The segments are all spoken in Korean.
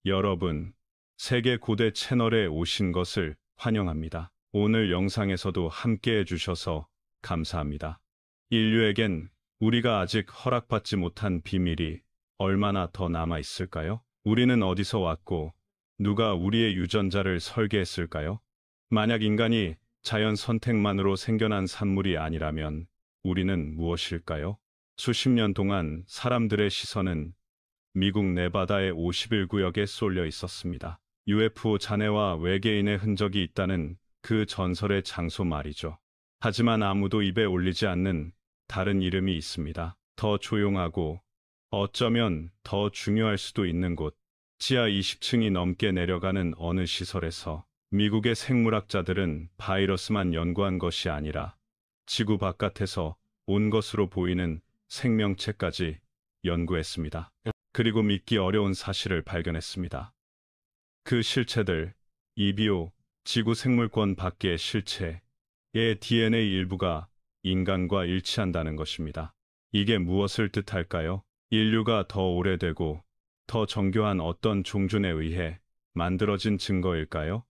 여러분, 세계 고대 채널에 오신 것을 환영합니다. 오늘 영상에서도 함께 해주셔서 감사합니다. 인류에겐 우리가 아직 허락받지 못한 비밀이 얼마나 더 남아 있을까요? 우리는 어디서 왔고 누가 우리의 유전자를 설계했을까요? 만약 인간이 자연 선택만으로 생겨난 산물이 아니라면 우리는 무엇일까요? 수십 년 동안 사람들의 시선은 미국 네바다의 51구역에 쏠려 있었습니다. UFO 잔해와 외계인의 흔적이 있다는 그 전설의 장소 말이죠. 하지만 아무도 입에 올리지 않는 다른 이름이 있습니다. 더 조용하고 어쩌면 더 중요할 수도 있는 곳, 지하 20층이 넘게 내려가는 어느 시설에서 미국의 생물학자들은 바이러스만 연구한 것이 아니라 지구 바깥에서 온 것으로 보이는 생명체까지 연구했습니다. 그리고 믿기 어려운 사실을 발견했습니다. 그 실체들, 이비오, 지구 생물권 밖의 실체의 DNA 일부가 인간과 일치한다는 것입니다. 이게 무엇을 뜻할까요? 인류가 더 오래되고 더 정교한 어떤 종존에 의해 만들어진 증거일까요?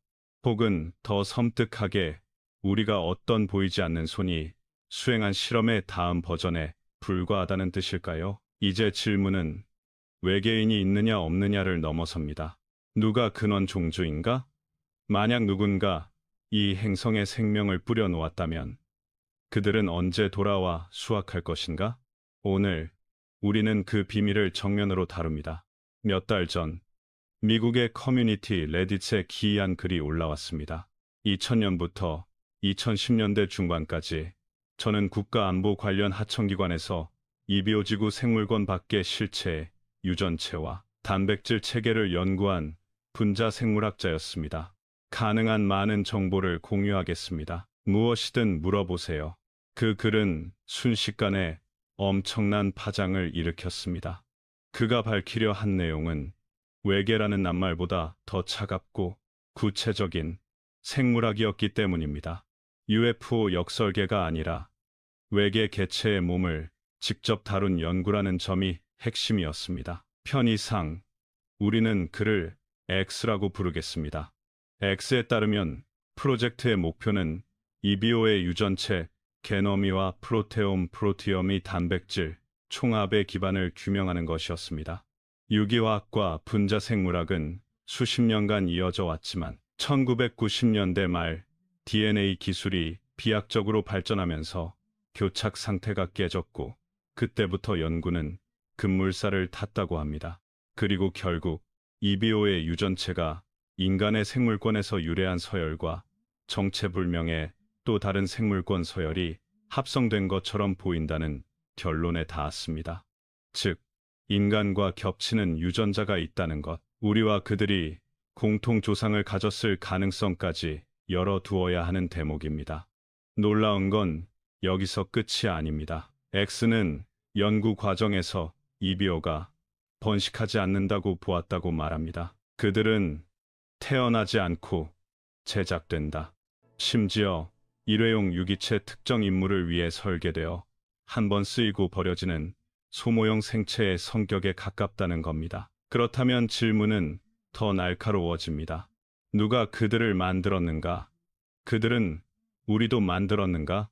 혹은 더 섬뜩하게 우리가 어떤 보이지 않는 손이 수행한 실험의 다음 버전에 불과하다는 뜻일까요? 이제 질문은 외계인이 있느냐 없느냐를 넘어섭니다. 누가 근원 종주인가? 만약 누군가 이 행성에 생명을 뿌려놓았다면 그들은 언제 돌아와 수확할 것인가? 오늘 우리는 그 비밀을 정면으로 다룹니다. 몇 달 전 미국의 커뮤니티 레딧에 기이한 글이 올라왔습니다. 2000년부터 2010년대 중반까지 저는 국가안보 관련 하청기관에서 이비오지구 생물권 밖의 실체, 유전체와 단백질 체계를 연구한 분자 생물학자였습니다. 가능한 많은 정보를 공유하겠습니다. 무엇이든 물어보세요. 그 글은 순식간에 엄청난 파장을 일으켰습니다. 그가 밝히려 한 내용은 외계라는 낱말보다 더 차갑고 구체적인 생물학이었기 때문입니다. UFO 역설계가 아니라 외계 개체의 몸을 직접 다룬 연구라는 점이 핵심이었습니다. 편의상 우리는 그를 X라고 부르겠습니다. X에 따르면 프로젝트의 목표는 이비오의 유전체, 게노미와 프로테옴, 프로티엄의 단백질, 총합의 기반을 규명하는 것이었습니다. 유기화학과 분자생물학은 수십 년간 이어져 왔지만 1990년대 말 DNA 기술이 비약적으로 발전하면서 교착 상태가 깨졌고 그때부터 연구는 급물살을 탔다고 합니다. 그리고 결국 이비오의 유전체가 인간의 생물권에서 유래한 서열과 정체불명의 또 다른 생물권 서열이 합성된 것처럼 보인다는 결론에 닿았습니다. 즉, 인간과 겹치는 유전자가 있다는 것, 우리와 그들이 공통 조상을 가졌을 가능성까지 열어두어야 하는 대목입니다. 놀라운 건 여기서 끝이 아닙니다. X는 연구 과정에서 이비오가 번식하지 않는다고 보았다고 말합니다. 그들은 태어나지 않고 제작된다. 심지어 일회용 유기체 특정 임무를 위해 설계되어 한 번 쓰이고 버려지는 소모형 생체의 성격에 가깝다는 겁니다. 그렇다면 질문은 더 날카로워집니다. 누가 그들을 만들었는가? 그들은 우리도 만들었는가?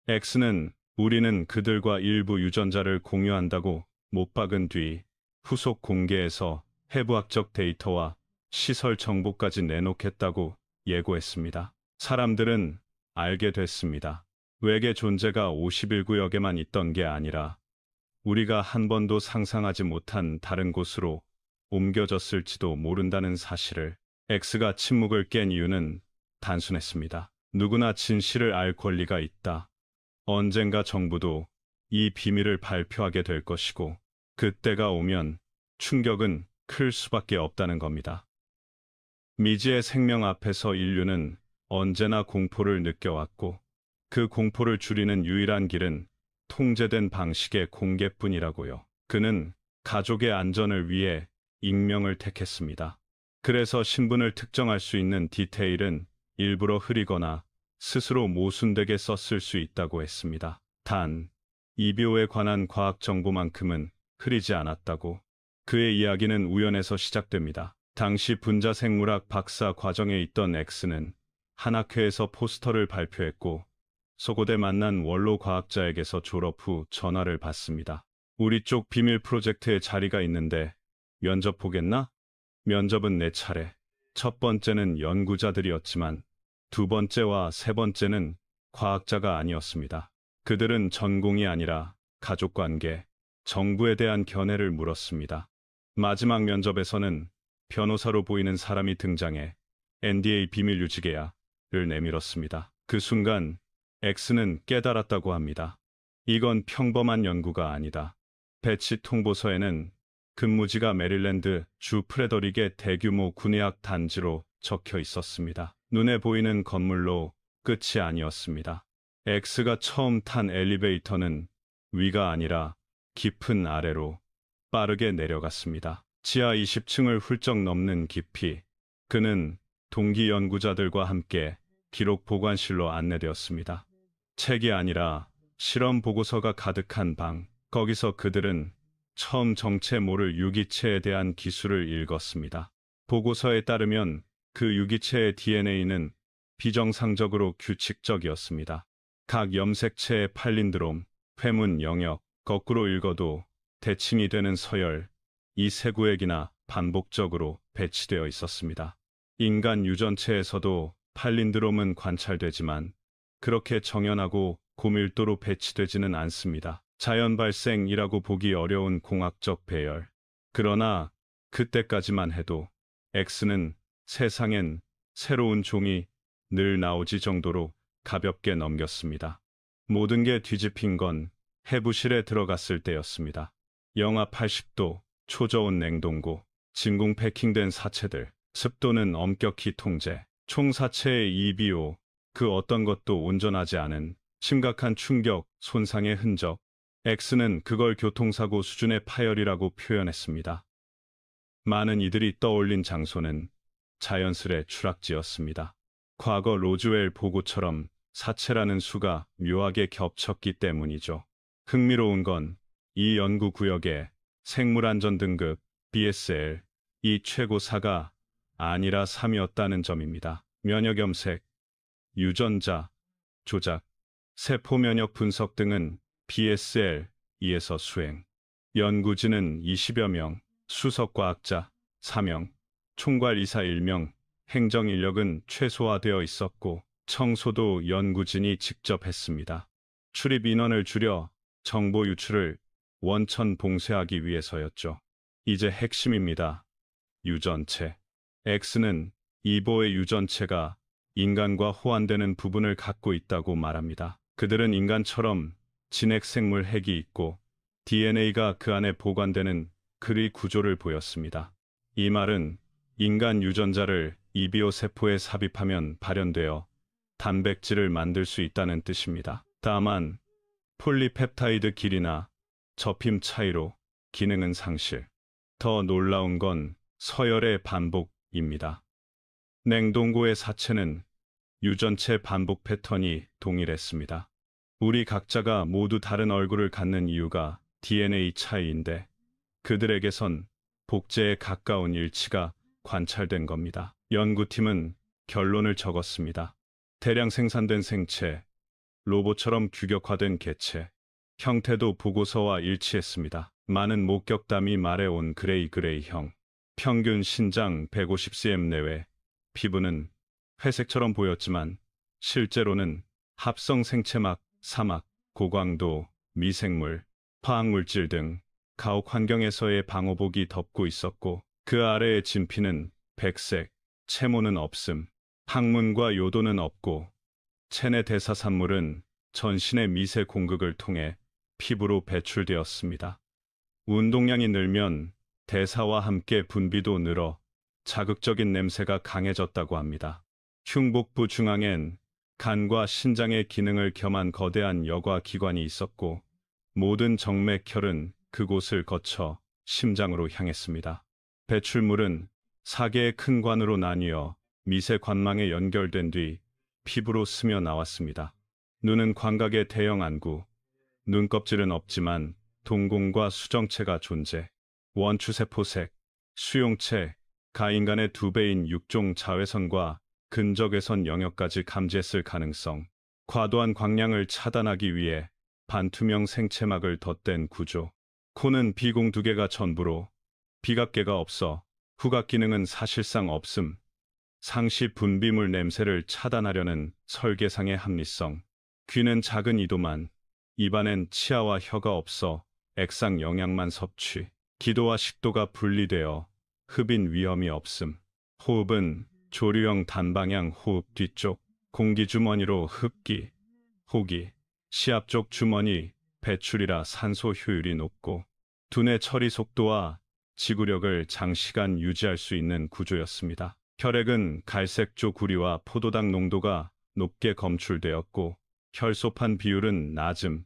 X는 우리는 그들과 일부 유전자를 공유한다고 못 박은 뒤 후속 공개에서 해부학적 데이터와 시설 정보까지 내놓겠다고 예고했습니다. 사람들은 알게 됐습니다. 외계 존재가 51구역에만 있던 게 아니라 우리가 한 번도 상상하지 못한 다른 곳으로 옮겨졌을지도 모른다는 사실을. X가 침묵을 깬 이유는 단순했습니다. 누구나 진실을 알 권리가 있다. 언젠가 정부도 이 비밀을 발표하게 될 것이고 그때가 오면 충격은 클 수밖에 없다는 겁니다. 미지의 생명 앞에서 인류는 언제나 공포를 느껴왔고 그 공포를 줄이는 유일한 길은 통제된 방식의 공개뿐이라고요. 그는 가족의 안전을 위해 익명을 택했습니다. 그래서 신분을 특정할 수 있는 디테일은 일부러 흐리거나 스스로 모순되게 썼을 수 있다고 했습니다. 단, 이비오에 관한 과학 정보만큼은 흐리지 않았다고. 그의 이야기는 우연에서 시작됩니다. 당시 분자생물학 박사 과정에 있던 X는 한 학회에서 포스터를 발표했고 소고대 만난 원로 과학자에게서 졸업 후 전화를 받습니다. 우리 쪽 비밀 프로젝트에 자리가 있는데 면접 보겠나? 면접은 네 차례. 첫 번째는 연구자들이었지만 두 번째와 세 번째는 과학자가 아니었습니다. 그들은 전공이 아니라 가족관계, 정부에 대한 견해를 물었습니다. 마지막 면접에서는 변호사로 보이는 사람이 등장해 NDA 비밀 유지 계약을 내밀었습니다. 그 순간 X는 깨달았다고 합니다. 이건 평범한 연구가 아니다. 배치 통보서에는 근무지가 메릴랜드 주 프레더릭의 대규모 군의학 단지로 적혀 있었습니다. 눈에 보이는 건물로 끝이 아니었습니다. X가 처음 탄 엘리베이터는 위가 아니라 깊은 아래로 빠르게 내려갔습니다. 지하 20층을 훌쩍 넘는 깊이. 그는 동기 연구자들과 함께 기록 보관실로 안내되었습니다. 책이 아니라 실험 보고서가 가득한 방. 거기서 그들은 처음 정체 모를 유기체에 대한 기술을 읽었습니다. 보고서에 따르면 그 유기체의 DNA는 비정상적으로 규칙적이었습니다. 각 염색체의 팔린드롬, 회문 영역, 거꾸로 읽어도 대칭이 되는 서열, 이 세 구획이나 반복적으로 배치되어 있었습니다. 인간 유전체에서도 팔린드롬은 관찰되지만 그렇게 정연하고 고밀도로 배치되지는 않습니다. 자연 발생이라고 보기 어려운 공학적 배열. 그러나 그때까지만 해도 X는 세상엔 새로운 종이 늘 나오지 정도로 가볍게 넘겼습니다. 모든 게 뒤집힌 건 해부실에 들어갔을 때였습니다. 영하 80도, 초저온 냉동고, 진공 패킹된 사체들, 습도는 엄격히 통제, 총 사체의 EBO, 그 어떤 것도 온전하지 않은 심각한 충격, 손상의 흔적. X는 그걸 교통사고 수준의 파열이라고 표현했습니다. 많은 이들이 떠올린 장소는 자연스레 추락지였습니다. 과거 로즈웰 보고처럼 사체라는 수가 묘하게 겹쳤기 때문이죠. 흥미로운 건 이 연구구역의 생물안전 등급 BSL 이 최고 4가 아니라 3이었다는 점입니다. 면역 염색, 유전자, 조작, 세포 면역 분석 등은 BSL 2에서 수행. 연구진은 20여 명, 수석과학자 4명, 총괄이사 1명, 행정 인력은 최소화되어 있었고 청소도 연구진이 직접 했습니다. 출입 인원을 줄여 정보 유출을 원천 봉쇄하기 위해서였죠. 이제 핵심입니다. 유전체. X는 이보의 유전체가 인간과 호환되는 부분을 갖고 있다고 말합니다. 그들은 인간처럼 진핵생물 핵이 있고 DNA가 그 안에 보관되는 그리 구조를 보였습니다. 이 말은 인간 유전자를 이비오 세포에 삽입하면 발현되어 단백질을 만들 수 있다는 뜻입니다. 다만 폴리펩타이드 길이나 접힘 차이로 기능은 상실. 더 놀라운 건 서열의 반복입니다. 냉동고의 사체는 유전체 반복 패턴이 동일했습니다. 우리 각자가 모두 다른 얼굴을 갖는 이유가 DNA 차이인데 그들에게선 복제에 가까운 일치가 관찰된 겁니다. 연구팀은 결론을 적었습니다. 대량 생산된 생체, 로봇처럼 규격화된 개체, 형태도 보고서와 일치했습니다. 많은 목격담이 말해온 그레이형, 평균 신장 150cm 내외, 피부는 회색처럼 보였지만 실제로는 합성 생체막, 사막, 고광도, 미생물, 화학물질 등 가옥 환경에서의 방호복이 덮고 있었고 그 아래의 진피는 백색, 채모는 없음, 항문과 요도는 없고 체내 대사산물은 전신의 미세 공극을 통해 피부로 배출되었습니다. 운동량이 늘면 대사와 함께 분비도 늘어 자극적인 냄새가 강해졌다고 합니다. 흉복부 중앙엔 간과 신장의 기능을 겸한 거대한 여과 기관이 있었고 모든 정맥혈은 그곳을 거쳐 심장으로 향했습니다. 배출물은 4개의 큰 관으로 나뉘어 미세 관망에 연결된 뒤 피부로 스며 나왔습니다. 눈은 광각의 대형 안구, 눈껍질은 없지만 동공과 수정체가 존재, 원추세포색, 수용체, 가인간의 2배인 육종 자외선과 근적외선 영역까지 감지했을 가능성. 과도한 광량을 차단하기 위해 반투명 생체막을 덧댄 구조. 코는 비공 2개가 전부로 비각계가 없어 후각 기능은 사실상 없음. 상시 분비물 냄새를 차단하려는 설계상의 합리성. 귀는 작은 이도만, 입안엔 치아와 혀가 없어 액상 영양만 섭취. 기도와 식도가 분리되어 흡인 위험이 없음. 호흡은 조류형 단방향 호흡 뒤쪽, 공기주머니로 흡기, 호기, 시압 쪽 주머니, 배출이라 산소 효율이 높고 두뇌 처리 속도와 지구력을 장시간 유지할 수 있는 구조였습니다. 혈액은 갈색조 구리와 포도당 농도가 높게 검출되었고 혈소판 비율은 낮음.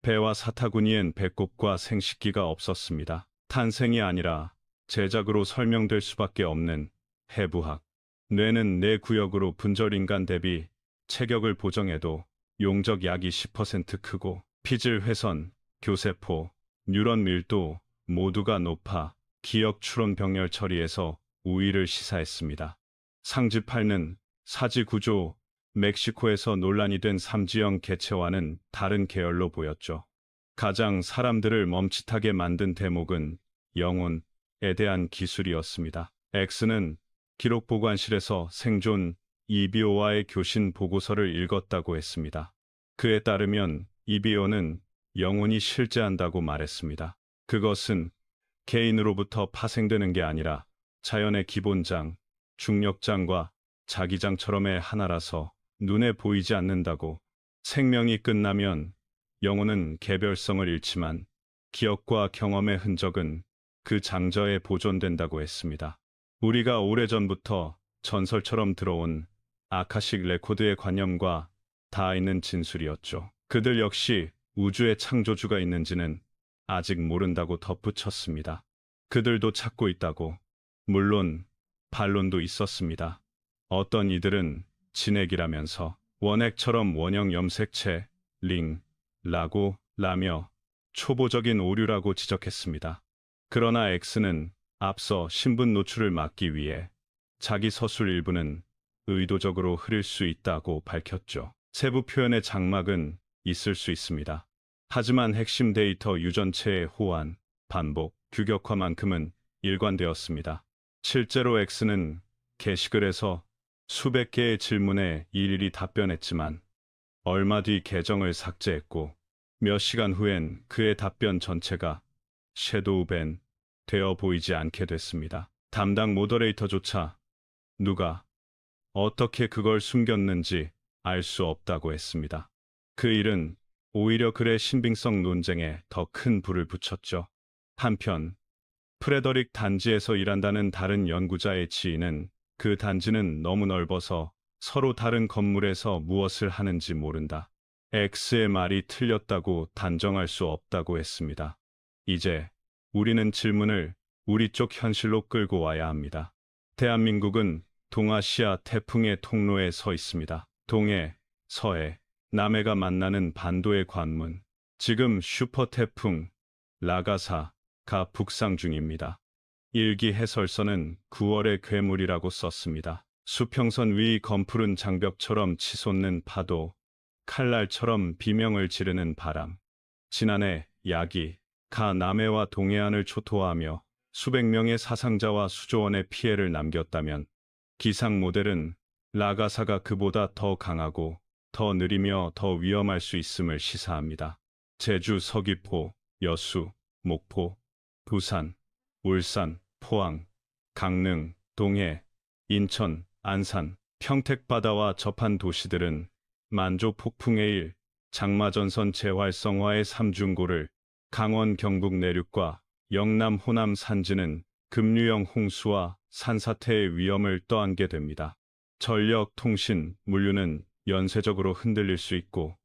배와 사타구니엔 배꼽과 생식기가 없었습니다. 탄생이 아니라 제작으로 설명될 수밖에 없는 해부학. 뇌는 내 구역으로 분절인간 대비 체격을 보정해도 용적 약 20% 크고 피질 훼손, 교세포, 뉴런 밀도 모두가 높아 기억 추론 병렬 처리에서 우위를 시사했습니다. 상지8는 사지 구조, 멕시코에서 논란이 된 삼지형 개체와는 다른 계열로 보였죠. 가장 사람들을 멈칫하게 만든 대목은 영혼에 대한 기술이었습니다. X는 기록보관실에서 생존 이비오와의 교신 보고서를 읽었다고 했습니다. 그에 따르면 이비오는 영혼이 실제한다고 말했습니다. 그것은 개인으로부터 파생되는 게 아니라 자연의 기본장, 중력장과 자기장처럼의 하나라서 눈에 보이지 않는다고. 생명이 끝나면 영혼은 개별성을 잃지만 기억과 경험의 흔적은 그 장저에 보존된다고 했습니다. 우리가 오래전부터 전설처럼 들어온 아카식 레코드의 관념과 닿아 있는 진술이었죠. 그들 역시 우주의 창조주가 있는지는 아직 모른다고 덧붙였습니다. 그들도 찾고 있다고. 물론 반론도 있었습니다. 어떤 이들은 진액이라면서 원액처럼 원형 염색체, 링라고 라며 초보적인 오류라고 지적했습니다. 그러나 X는 앞서 신분 노출을 막기 위해 자기 서술 일부는 의도적으로 흐릴 수 있다고 밝혔죠. 세부 표현의 장막은 있을 수 있습니다. 하지만 핵심 데이터 유전체의 호환, 반복, 규격화만큼은 일관되었습니다. 실제로 X는 게시글에서 수백 개의 질문에 일일이 답변했지만 얼마 뒤 계정을 삭제했고 몇 시간 후엔 그의 답변 전체가 섀도우밴 되어 보이지 않게 됐습니다. 담당 모더레이터조차 누가 어떻게 그걸 숨겼는지 알 수 없다고 했습니다. 그 일은 오히려 글의 신빙성 논쟁에 더 큰 불을 붙였죠. 한편 프레더릭 단지에서 일한다는 다른 연구자의 지인은 그 단지는 너무 넓어서 서로 다른 건물에서 무엇을 하는지 모른다. X의 말이 틀렸다고 단정할 수 없다고 했습니다. 이제 우리는 질문을 우리 쪽 현실로 끌고 와야 합니다. 대한민국은 동아시아 태풍의 통로에 서 있습니다. 동해, 서해, 남해가 만나는 반도의 관문. 지금 슈퍼 태풍 라가사가 북상 중입니다. 일기 해설서는 9월의 괴물이라고 썼습니다. 수평선 위 검푸른 장벽처럼 치솟는 파도, 칼날처럼 비명을 지르는 바람. 지난해 야기, 가 남해와 동해안을 초토화하며 수백 명의 사상자와 수조원의 피해를 남겼다면 기상 모델은 라가사가 그보다 더 강하고 더 느리며 더 위험할 수 있음을 시사합니다. 제주, 서귀포, 여수, 목포, 부산, 울산, 포항, 강릉, 동해, 인천, 안산, 평택바다와 접한 도시들은 만조 폭풍의 일, 장마전선 재활성화의 삼중고를, 강원 경북 내륙과 영남 호남 산지는 급류형 홍수와 산사태의 위험을 떠안게 됩니다. 전력, 통신, 물류는 연쇄적으로 흔들릴 수 있고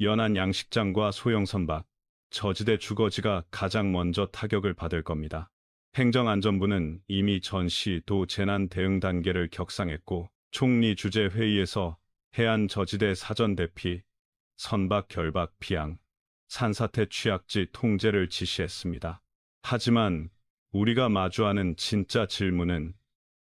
연안 양식장과 소형 선박, 저지대 주거지가 가장 먼저 타격을 받을 겁니다. 행정안전부는 이미 전시도 재난 대응 단계를 격상했고 총리 주재 회의에서 해안 저지대 사전 대피, 선박 결박 피항, 산사태 취약지 통제를 지시했습니다. 하지만 우리가 마주하는 진짜 질문은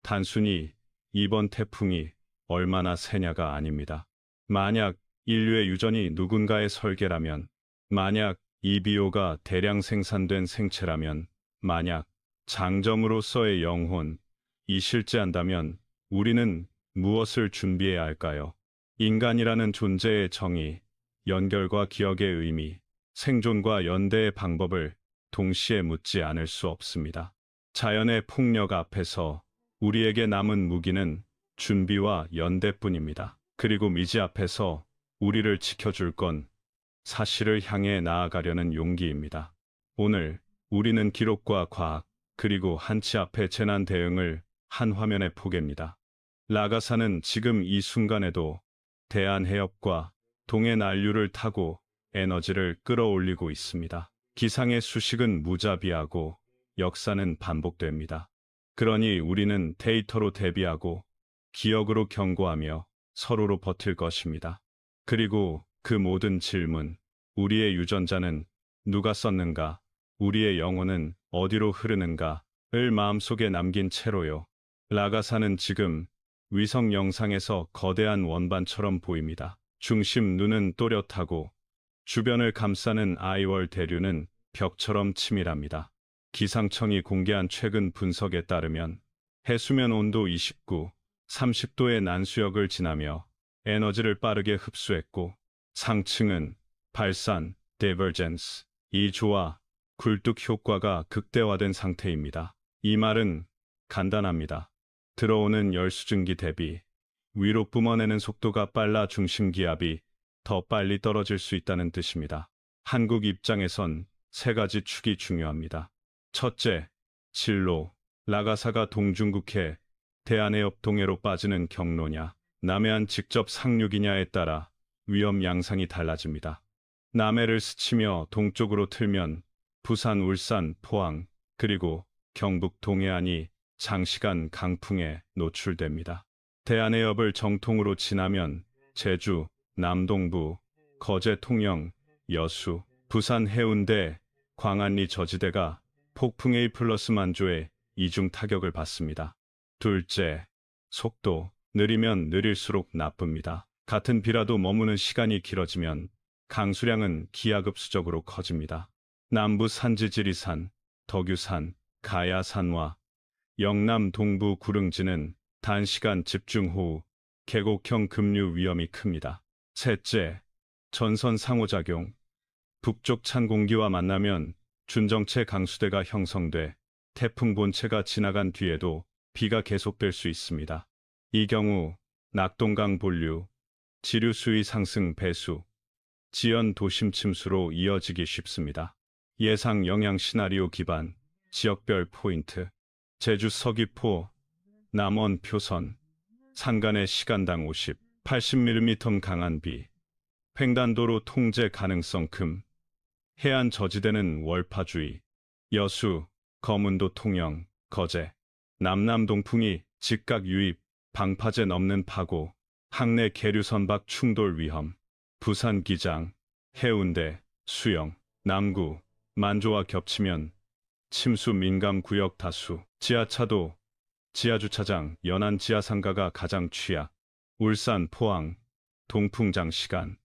단순히 이번 태풍이 얼마나 세냐가 아닙니다. 만약 인류의 유전이 누군가의 설계라면, 만약 이 비오가 대량 생산된 생체라면, 만약 장점으로서의 영혼이 실제한다면 우리는 무엇을 준비해야 할까요? 인간이라는 존재의 정의, 연결과 기억의 의미, 생존과 연대의 방법을 동시에 묻지 않을 수 없습니다. 자연의 폭력 앞에서 우리에게 남은 무기는 준비와 연대뿐입니다. 그리고 미지 앞에서 우리를 지켜줄 건 사실을 향해 나아가려는 용기입니다. 오늘 우리는 기록과 과학, 그리고 한치 앞의 재난 대응을 한 화면에 포개입니다. 라가사는 지금 이 순간에도 대한해협과 동해난류를 타고 에너지를 끌어올리고 있습니다. 기상의 수식은 무자비하고 역사는 반복됩니다. 그러니 우리는 데이터로 대비하고 기억으로 경고하며 서로로 버틸 것입니다. 그리고 그 모든 질문, 우리의 유전자는 누가 썼는가, 우리의 영혼은 어디로 흐르는가를 마음속에 남긴 채로요. 라가사는 지금 위성 영상에서 거대한 원반처럼 보입니다. 중심 눈은 또렷하고 주변을 감싸는 아이월 대류는 벽처럼 치밀합니다. 기상청이 공개한 최근 분석에 따르면 해수면 온도 29, 30도의 난수역을 지나며 에너지를 빠르게 흡수했고 상층은 발산, divergence, 이조와 굴뚝 효과가 극대화된 상태입니다. 이 말은 간단합니다. 들어오는 열수증기 대비 위로 뿜어내는 속도가 빨라 중심기압이 더 빨리 떨어질 수 있다는 뜻입니다. 한국 입장에선 세 가지 축이 중요합니다. 첫째, 진로. 라가사가 동중국해, 대한해협 동해로 빠지는 경로냐, 남해안 직접 상륙이냐에 따라 위험 양상이 달라집니다. 남해를 스치며 동쪽으로 틀면 부산, 울산, 포항, 그리고 경북 동해안이 장시간 강풍에 노출됩니다. 대한해협을 정통으로 지나면 제주, 남동부, 거제, 통영, 여수, 부산, 해운대, 광안리 저지대가 폭풍 A 플러스 만조의 이중 타격을 받습니다. 둘째, 속도. 느리면 느릴수록 나쁩니다. 같은 비라도 머무는 시간이 길어지면 강수량은 기하급수적으로 커집니다. 남부 산지 지리산, 덕유산, 가야산과 영남 동부 구릉지는 단시간 집중호우, 계곡형 급류 위험이 큽니다. 셋째, 전선 상호작용. 북쪽 찬 공기와 만나면 준정체 강수대가 형성돼 태풍 본체가 지나간 뒤에도 비가 계속될 수 있습니다. 이 경우 낙동강 본류, 지류 수위 상승 배수, 지연 도심 침수로 이어지기 쉽습니다. 예상 영향 시나리오 기반, 지역별 포인트, 제주 서귀포, 남원 표선, 산간에 시간당 50, 80mm 강한 비, 횡단도로 통제 가능성 금, 해안 저지대는 월파주의, 여수, 거문도 통영, 거제, 남남 동풍이 직각 유입, 방파제 넘는 파고, 항내 계류 선박 충돌 위험, 부산 기장, 해운대, 수영, 남구, 만조와 겹치면 침수 민감 구역 다수, 지하차도, 지하주차장, 연안 지하상가가 가장 취약, 울산, 포항, 동풍 장시간,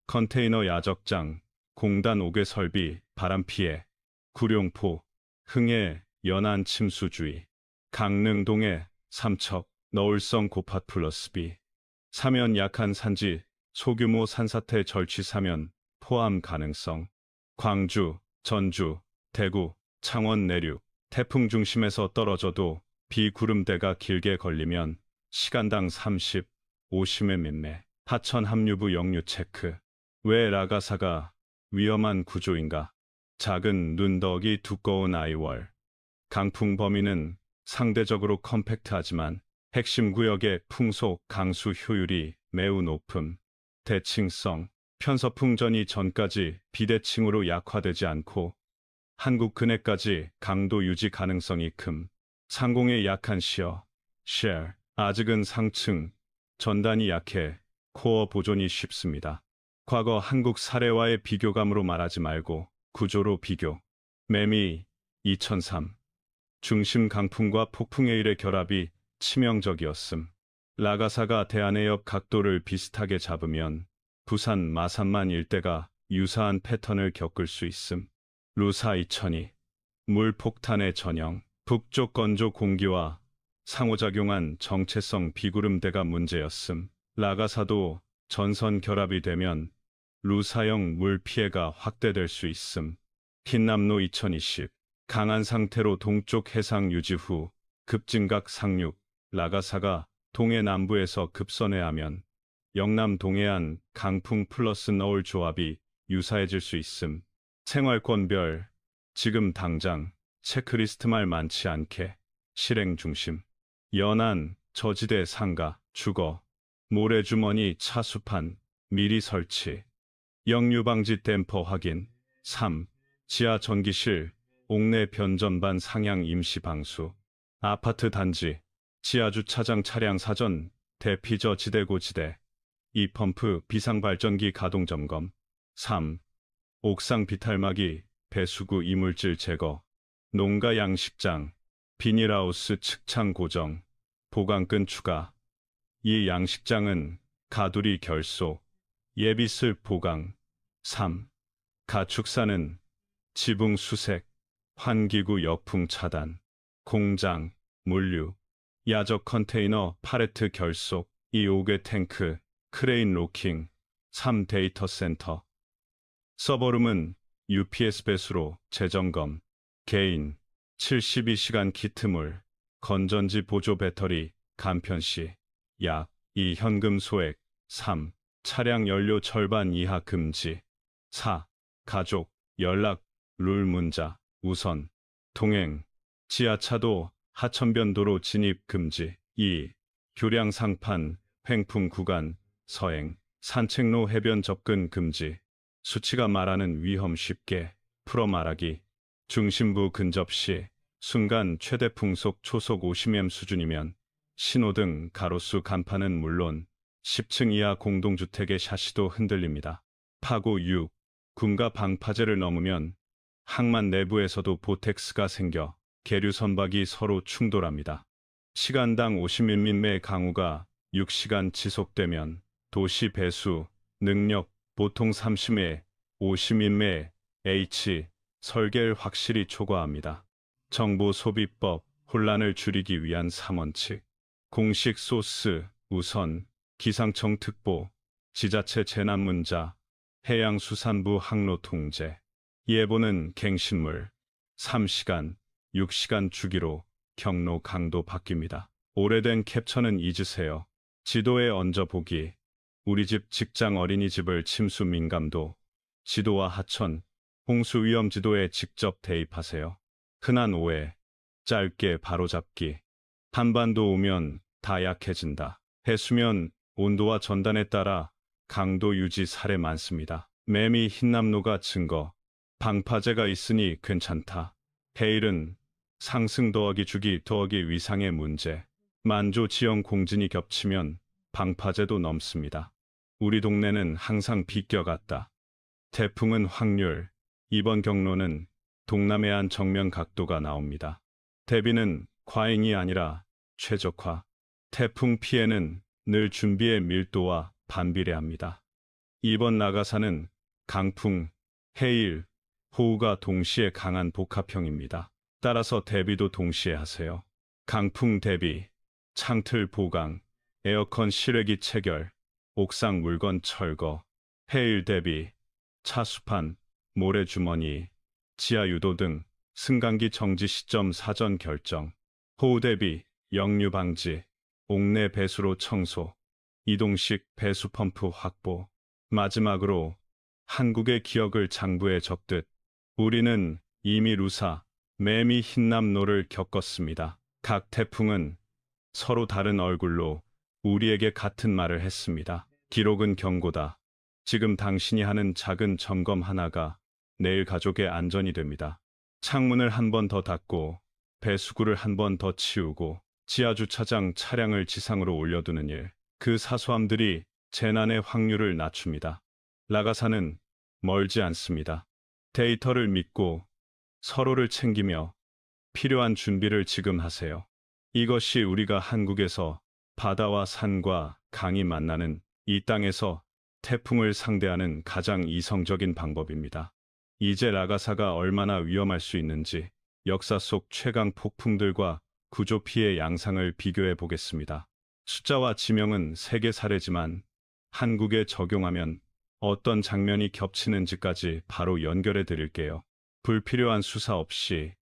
컨테이너 야적장, 공단 옥외 설비, 바람 피해, 구룡포, 흥해, 연안 침수주의, 강릉 동해, 삼척, 너울성 고팟 플러스 비, 사면 약한 산지, 소규모 산사태 절취 사면, 포함 가능성, 광주, 전주, 대구, 창원 내륙, 태풍 중심에서 떨어져도 비구름대가 길게 걸리면 시간당 30, 50mm, 하천 합류부 역류 체크. 왜 라가사가 위험한 구조인가? 작은 눈덕이 두꺼운 아이월. 강풍 범위는 상대적으로 컴팩트하지만 핵심 구역의 풍속, 강수 효율이 매우 높음. 대칭성. 편서풍 전이 전까지 비대칭으로 약화되지 않고 한국 근해까지 강도 유지 가능성이 큼. 상공의 약한 시어, 쉘. 아직은 상층, 전단이 약해 코어 보존이 쉽습니다. 과거 한국 사례와의 비교감으로 말하지 말고 구조로 비교. 매미 2003. 중심 강풍과 폭풍의 일의 결합이 치명적이었음. 라가사가 대한해협 각도를 비슷하게 잡으면 부산 마산만 일대가 유사한 패턴을 겪을 수 있음. 루사 2002 물폭탄의 전형 북쪽 건조 공기와 상호작용한 정체성 비구름대가 문제였음. 라가사도 전선 결합이 되면 루사형 물 피해가 확대될 수 있음. 흰남노 2020 강한 상태로 동쪽 해상 유지 후 급증각 상륙 라가사가 동해 남부에서 급선회하면 영남 동해안 강풍 플러스 너울 조합이 유사해질 수 있음. 생활권별 지금 당장 체크리스트말 많지 않게 실행 중심. 연안 저지대 상가 주거 모래주머니 차수판 미리 설치. 역류방지 댐퍼 확인. 3. 지하 전기실 옥내 변전반 상향 임시 방수. 아파트 단지 지하 주차장 차량 사전 대피저 지대고지대. 2. 펌프 비상발전기 가동 점검. 3. 옥상 비탈막이 배수구 이물질 제거. 농가 양식장 비닐하우스 측창 고정 보강끈 추가. 이 양식장은 가두리 결속 예비슬 보강. 3. 가축사는 지붕 수색 환기구 역풍 차단. 공장 물류 야적 컨테이너 팔레트 결속. 2. 5개 탱크 크레인 로킹. 3. 데이터 센터 서버룸은 UPS 배수로 재점검. 개인 72시간 키트물 건전지 보조 배터리 간편시 약. 2. 현금 소액. 3. 차량 연료 절반 이하 금지. 4. 가족 연락 룰 문자 우선. 통행 지하차도 하천변도로 진입 금지. 2. 교량 상판 횡풍 구간 서행 산책로 해변 접근 금지. 수치가 말하는 위험 쉽게 풀어 말하기. 중심부 근접 시 순간 최대 풍속 초속 50m 수준이면 신호등 가로수 간판은 물론 10층 이하 공동주택의 샤시도 흔들립니다. 파고 6. 군가 방파제를 넘으면 항만 내부에서도 보텍스가 생겨 계류 선박이 서로 충돌합니다. 시간당 50mm 강우가 6시간 지속되면 도시 배수 능력 보통 30매 50mm H 설계를 확실히 초과합니다. 정보 소비법 혼란을 줄이기 위한 3원칙. 공식 소스 우선 기상청 특보 지자체 재난문자 해양수산부 항로 통제. 예보는 갱신물 3시간 6시간 주기로 경로 강도 바뀝니다. 오래된 캡처는 잊으세요. 지도에 얹어보기. 우리 집 직장 어린이집을 침수 민감도 지도와 하천 홍수 위험 지도에 직접 대입하세요. 흔한 오해 짧게 바로잡기. 한반도 오면 다 약해진다. 해수면 온도와 전단에 따라 강도 유지 사례 많습니다. 매미 흰남노가 증거. 방파제가 있으니 괜찮다. 해일은 상승 더하기 주기 더하기 위상의 문제. 만조 지형 공진이 겹치면 방파제도 넘습니다. 우리 동네는 항상 비껴갔다. 태풍은 확률. 이번 경로는 동남해안 정면 각도가 나옵니다. 대비는 과잉이 아니라 최적화. 태풍 피해는 늘 준비의 밀도와 반비례합니다. 이번 나가사는 강풍, 해일, 호우가 동시에 강한 복합형입니다. 따라서 대비도 동시에 하세요. 강풍 대비, 창틀 보강, 에어컨 실외기 체결, 옥상 물건 철거. 해일 대비, 차수판, 모래주머니, 지하 유도 등 승강기 정지 시점 사전 결정. 호우 대비, 역류 방지, 옥내 배수로 청소, 이동식 배수 펌프 확보. 마지막으로 한국의 기억을 장부에 적듯 우리는 이미 루사, 매미 흰남노를 겪었습니다. 각 태풍은 서로 다른 얼굴로 우리에게 같은 말을 했습니다. 기록은 경고다. 지금 당신이 하는 작은 점검 하나가 내일 가족의 안전이 됩니다. 창문을 한 번 더 닫고 배수구를 한 번 더 치우고 지하주차장 차량을 지상으로 올려두는 일. 그 사소함들이 재난의 확률을 낮춥니다. 라가사는 멀지 않습니다. 데이터를 믿고 서로를 챙기며 필요한 준비를 지금 하세요. 이것이 우리가 한국에서 바다와 산과 강이 만나는 이 땅에서 태풍을 상대하는 가장 이성적인 방법입니다. 이제 라가사가 얼마나 위험할 수 있는지 역사 속 최강 폭풍들과 구조 피해 양상을 비교해 보겠습니다. 숫자와 지명은 세계 사례지만 한국에 적용하면 어떤 장면이 겹치는지까지 바로 연결해 드릴게요. 불필요한 수사 없이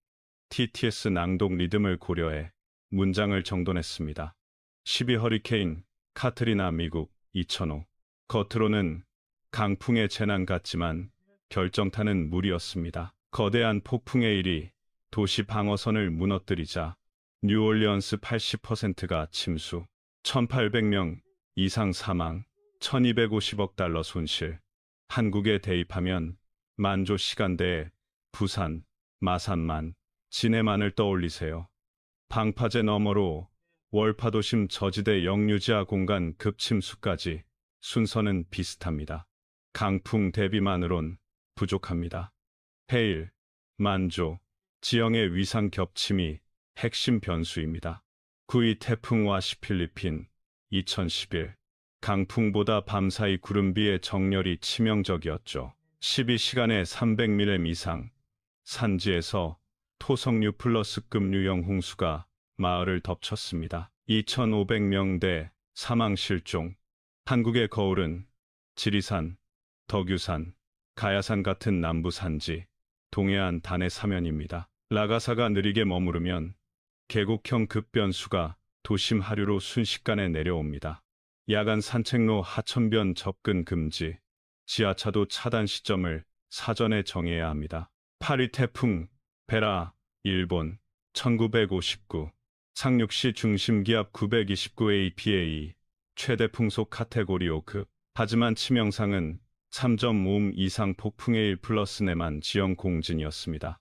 TTS 낭독 리듬을 고려해 문장을 정돈했습니다. 12 허리케인 카트리나 미국 2005. 겉으로는 강풍의 재난 같지만 결정타는 물이었습니다. 거대한 폭풍의 일이 도시 방어선을 무너뜨리자 뉴올리언스 80%가 침수, 1,800명 이상 사망, 1,250억 달러 손실. 한국에 대입하면 만조 시간대에 부산, 마산만, 진해만을 떠올리세요. 방파제 너머로 월파도심 저지대 영유지하 공간 급침수까지 순서는 비슷합니다. 강풍 대비만으론 부족합니다. 해일, 만조, 지형의 위상 겹침이 핵심 변수입니다. 9위 태풍 와시 필리핀 2011. 강풍보다 밤사이 구름비의 정렬이 치명적이었죠. 12시간에 300mm 이상, 산지에서 토성류 플러스급 유형 홍수가 마을을 덮쳤습니다. 2,500명대 사망 실종. 한국의 거울은 지리산, 덕유산, 가야산 같은 남부 산지, 동해안 단의 사면입니다. 라가사가 느리게 머무르면 계곡형 급변수가 도심 하류로 순식간에 내려옵니다. 야간 산책로 하천변 접근 금지, 지하차도 차단 시점을 사전에 정해야 합니다. 8위 태풍 베라, 일본 1959. 상륙시 중심기압 929 APA, 최대 풍속 카테고리 5급. 하지만 치명상은 3.5 이상 폭풍의 1 플러스 내만 지형 공진이었습니다.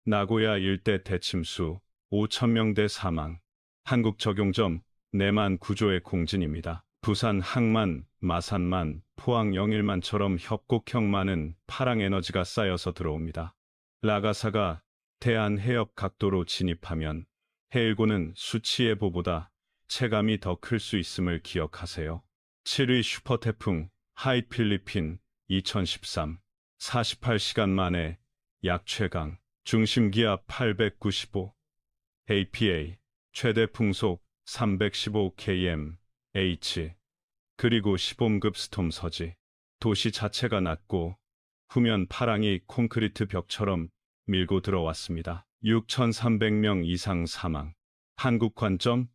나고야 일대 대침수 5,000명대 사망. 한국 적용점 내만 구조의 공진입니다. 부산 항만, 마산만, 포항 영일만처럼 협곡형만은 파랑 에너지가 쌓여서 들어옵니다. 라가사가 대한 해협 각도로 진입하면 해일고는 수치예보보다 체감이 더 클 수 있음을 기억하세요. 7위 슈퍼태풍 하이 필리핀 2013. 48시간 만에 약최강, 중심기압 895 APA, 최대 풍속 315 km/h, 그리고 시범급 스톰 서지. 도시 자체가 낮고 후면 파랑이 콘크리트 벽처럼 밀고 들어왔습니다. 6,300명 이상 사망. 한국 관점,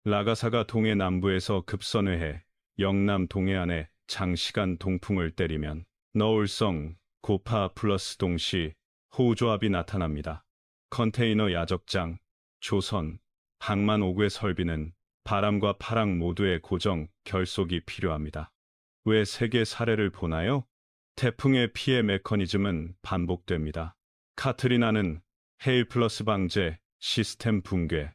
라가사가 동해 남부에서 급선회해 영남 동해안에 장시간 동풍을 때리면 너울성, 고파 플러스 동시 호우조합이 나타납니다. 컨테이너 야적장, 조선, 항만 5구의 설비는 바람과 파랑 모두의 고정, 결속이 필요합니다. 왜 세계 사례를 보나요? 태풍의 피해 메커니즘은 반복됩니다. 카트리나는 해일 플러스 방제, 시스템 붕괴,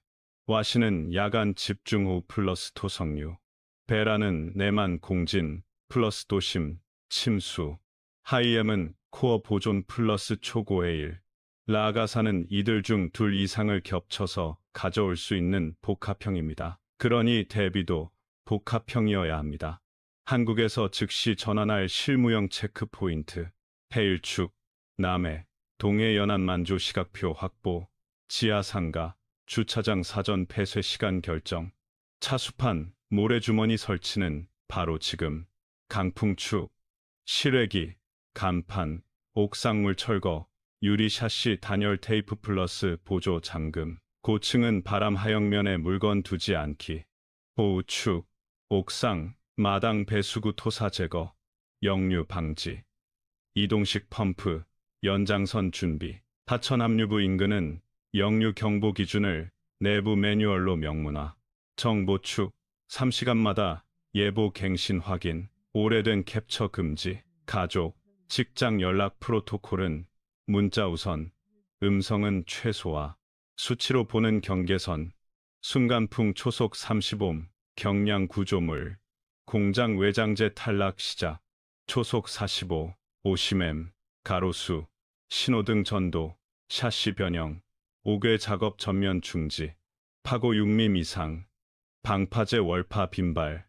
와시는 야간 집중호우 플러스 토성류, 베라는 내만 공진 플러스 도심, 침수, 하이엠은 코어 보존 플러스 초고해일, 라가사는 이들 중 둘 이상을 겹쳐서 가져올 수 있는 복합형입니다. 그러니 대비도 복합형이어야 합니다. 한국에서 즉시 전환할 실무형 체크 포인트, 해일축, 남해, 동해 연안 만조 시각표 확보, 지하상가, 주차장 사전 폐쇄 시간 결정, 차수판, 모래주머니 설치는 바로 지금. 강풍축, 실외기, 간판, 옥상물 철거, 유리 샤시 단열 테이프 플러스 보조 잠금, 고층은 바람 하역면에 물건 두지 않기, 호우축, 옥상, 마당 배수구 토사 제거, 역류 방지, 이동식 펌프, 연장선 준비. 하천 합류부 인근은 역류 경보 기준을 내부 매뉴얼로 명문화. 정보축, 3시간마다 예보 갱신 확인, 오래된 캡처 금지. 가족, 직장 연락 프로토콜은 문자 우선, 음성은 최소화. 수치로 보는 경계선, 순간풍 초속 35옴, 경량 구조물, 공장 외장재 탈락 시작, 초속 45, 50m, 가로수, 신호등 전도, 샤시 변형, 옥외 작업 전면 중지. 파고 6밈 이상, 방파제 월파 빈발,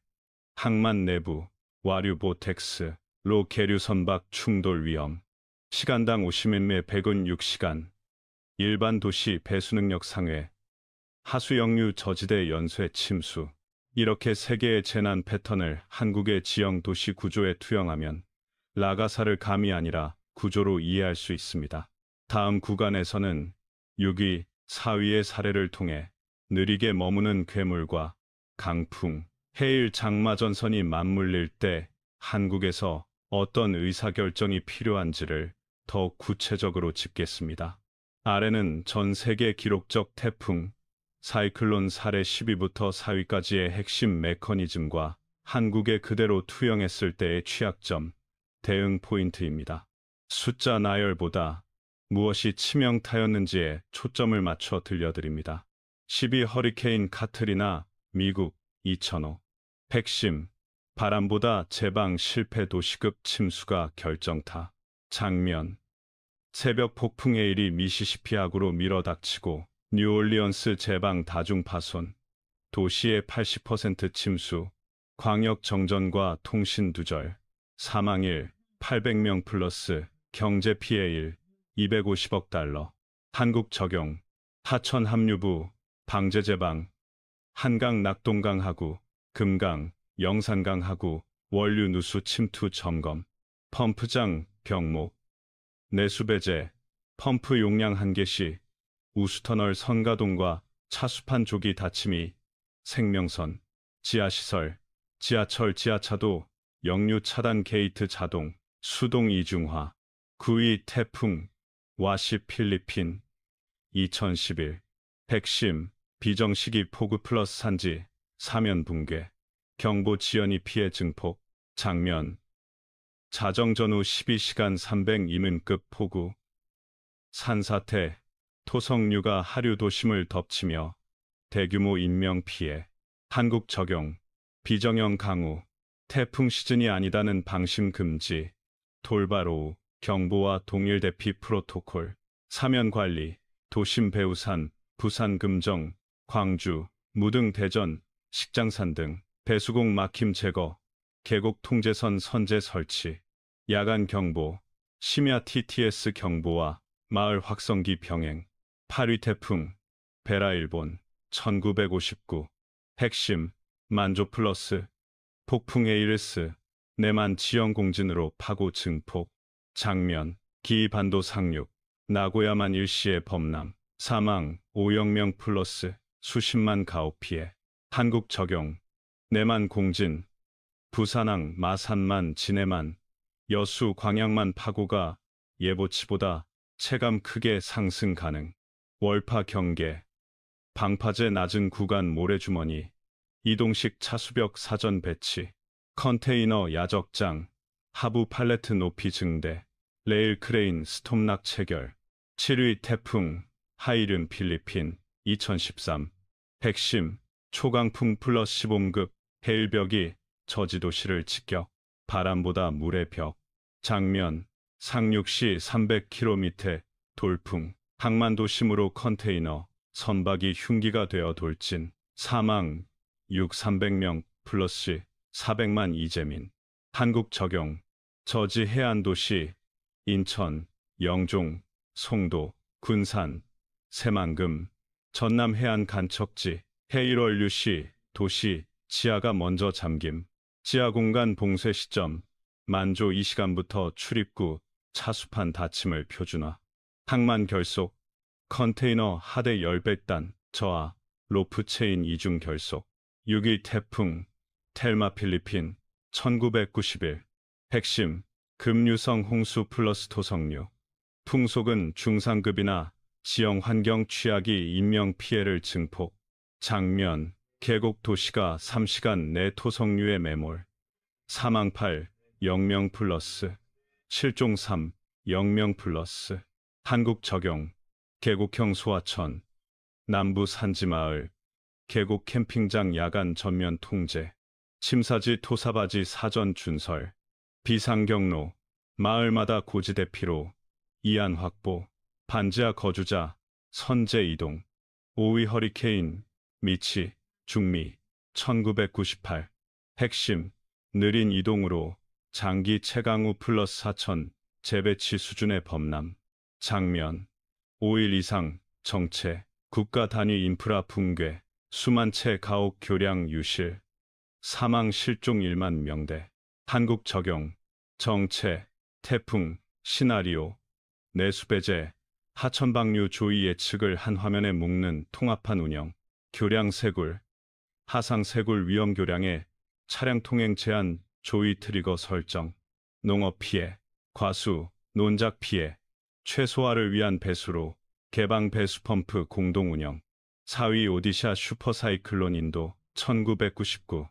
항만 내부, 와류 보텍스, 로 계류 선박 충돌 위험, 시간당 50mm 106시간, 일반 도시 배수 능력 상회, 하수 역류 저지대 연쇄 침수. 이렇게 세 개의 재난 패턴을 한국의 지형 도시 구조에 투영하면 라가사를 감이 아니라 구조로 이해할 수 있습니다. 다음 구간에서는 6위, 4위의 사례를 통해 느리게 머무는 괴물과 강풍, 해일 장마전선이 맞물릴 때 한국에서 어떤 의사결정이 필요한지를 더욱 구체적으로 짚겠습니다. 아래는 전 세계 기록적 태풍, 사이클론 사례 10위부터 4위까지의 핵심 메커니즘과 한국에 그대로 투영했을 때의 취약점, 대응 포인트입니다. 숫자 나열보다 무엇이 치명타였는지에 초점을 맞춰 들려드립니다. 10위 허리케인 카트리나, 미국, 2005. 핵심, 바람보다 제방 실패 도시급 침수가 결정타. 장면, 새벽 폭풍의 일이 미시시피하구로 밀어닥치고 뉴올리언스 제방 다중 파손, 도시의 80% 침수, 광역 정전과 통신 두절, 사망일 800명 플러스, 경제 피해 일 250억 달러. 한국 적용, 하천 합류부, 방제 제방, 한강 낙동강 하구, 금강, 영산강 하구, 원류 누수 침투 점검, 펌프장 병목, 내수 배제, 펌프 용량 한계 시, 우수터널 선가동과 차수판 조기 닫힘이, 생명선, 지하시설, 지하철 지하차도, 역류 차단 게이트 자동, 수동 이중화. 9위 태풍, 와시 필리핀, 2011. 핵심, 비정시기 폭우 플러스 산지, 사면 붕괴, 경보 지연이 피해 증폭, 장면, 자정 전후 12시간 302mm급 폭우, 산사태, 토성류가 하류 도심을 덮치며 대규모 인명 피해. 한국 적용, 비정형 강우, 태풍 시즌이 아니다는 방심 금지, 돌발 오후, 경보와 동일 대피 프로토콜, 사면 관리, 도심 배우산, 부산 금정, 광주, 무등 대전, 식장산 등 배수공 막힘 제거, 계곡 통제선 선제 설치, 야간 경보, 심야 TTS 경보와 마을 확성기 병행. 8위 태풍, 베라 일본, 1959. 핵심, 만조 플러스, 폭풍 에이르스, 내만 지형 공진으로 파고 증폭. 장면, 기이반도 상륙, 나고야만 일시의 범람, 사망 5영명 플러스, 수십만 가옥 피해. 한국 적용, 내만 공진, 부산항 마산만 진해만, 여수 광양만 파고가 예보치보다 체감 크게 상승 가능. 월파 경계, 방파제 낮은 구간 모래주머니, 이동식 차수벽 사전 배치, 컨테이너 야적장, 하부 팔레트 높이 증대, 레일 크레인 스톱락 체결. 7위 태풍, 하이륜 필리핀, 2013. 핵심, 초강풍 플러스 15급, 해일벽이 저지도시를 직격, 바람보다 물의 벽. 장면, 상륙시 300km, 돌풍, 항만도심으로 컨테이너, 선박이 흉기가 되어 돌진, 사망 300명 플러스 400만 이재민. 한국 적용, 저지 해안도시, 인천, 영종, 송도, 군산, 새만금, 전남 해안 간척지, 해일원류시, 도시, 지하가 먼저 잠김, 지하 공간 봉쇄 시점, 만조 2시간부터 출입구, 차수판 닫힘을 표준화. 항만 결속, 컨테이너 하대 열배단, 저하, 로프 체인 이중 결속. 6위 태풍, 텔마 필리핀, 1991. 핵심, 급류성 홍수 플러스 토성류. 풍속은 중상급이나 지형 환경 취약이 인명 피해를 증폭. 장면, 계곡 도시가 3시간 내 토성류의 매몰. 사망 8, 0명 플러스. 실종 3, 0명 플러스. 한국 적용, 계곡형 소하천, 남부 산지마을, 계곡 캠핑장 야간 전면 통제, 침사지 토사바지 사전 준설, 비상경로, 마을마다 고지대피로, 이안 확보, 반지하 거주자, 선제 이동. 5위 허리케인, 미치, 중미, 1998. 핵심, 느린 이동으로 장기 채광후 플러스 4천 재배치 수준의 범람. 장면, 5일 이상 정체, 국가 단위 인프라 붕괴, 수만 채 가옥 교량 유실, 사망 실종 1만 명대. 한국 적용, 정체, 태풍, 시나리오, 내수배제, 하천방류 조이 예측을 한 화면에 묶는 통합한 운영, 교량 세굴, 하상 세굴 위험 교량에 차량 통행 제한 조이 트리거 설정, 농업 피해, 과수, 논작 피해, 최소화를 위한 배수로, 개방 배수 펌프 공동 운영, 4위 오디샤 슈퍼사이클론 인도, 1999.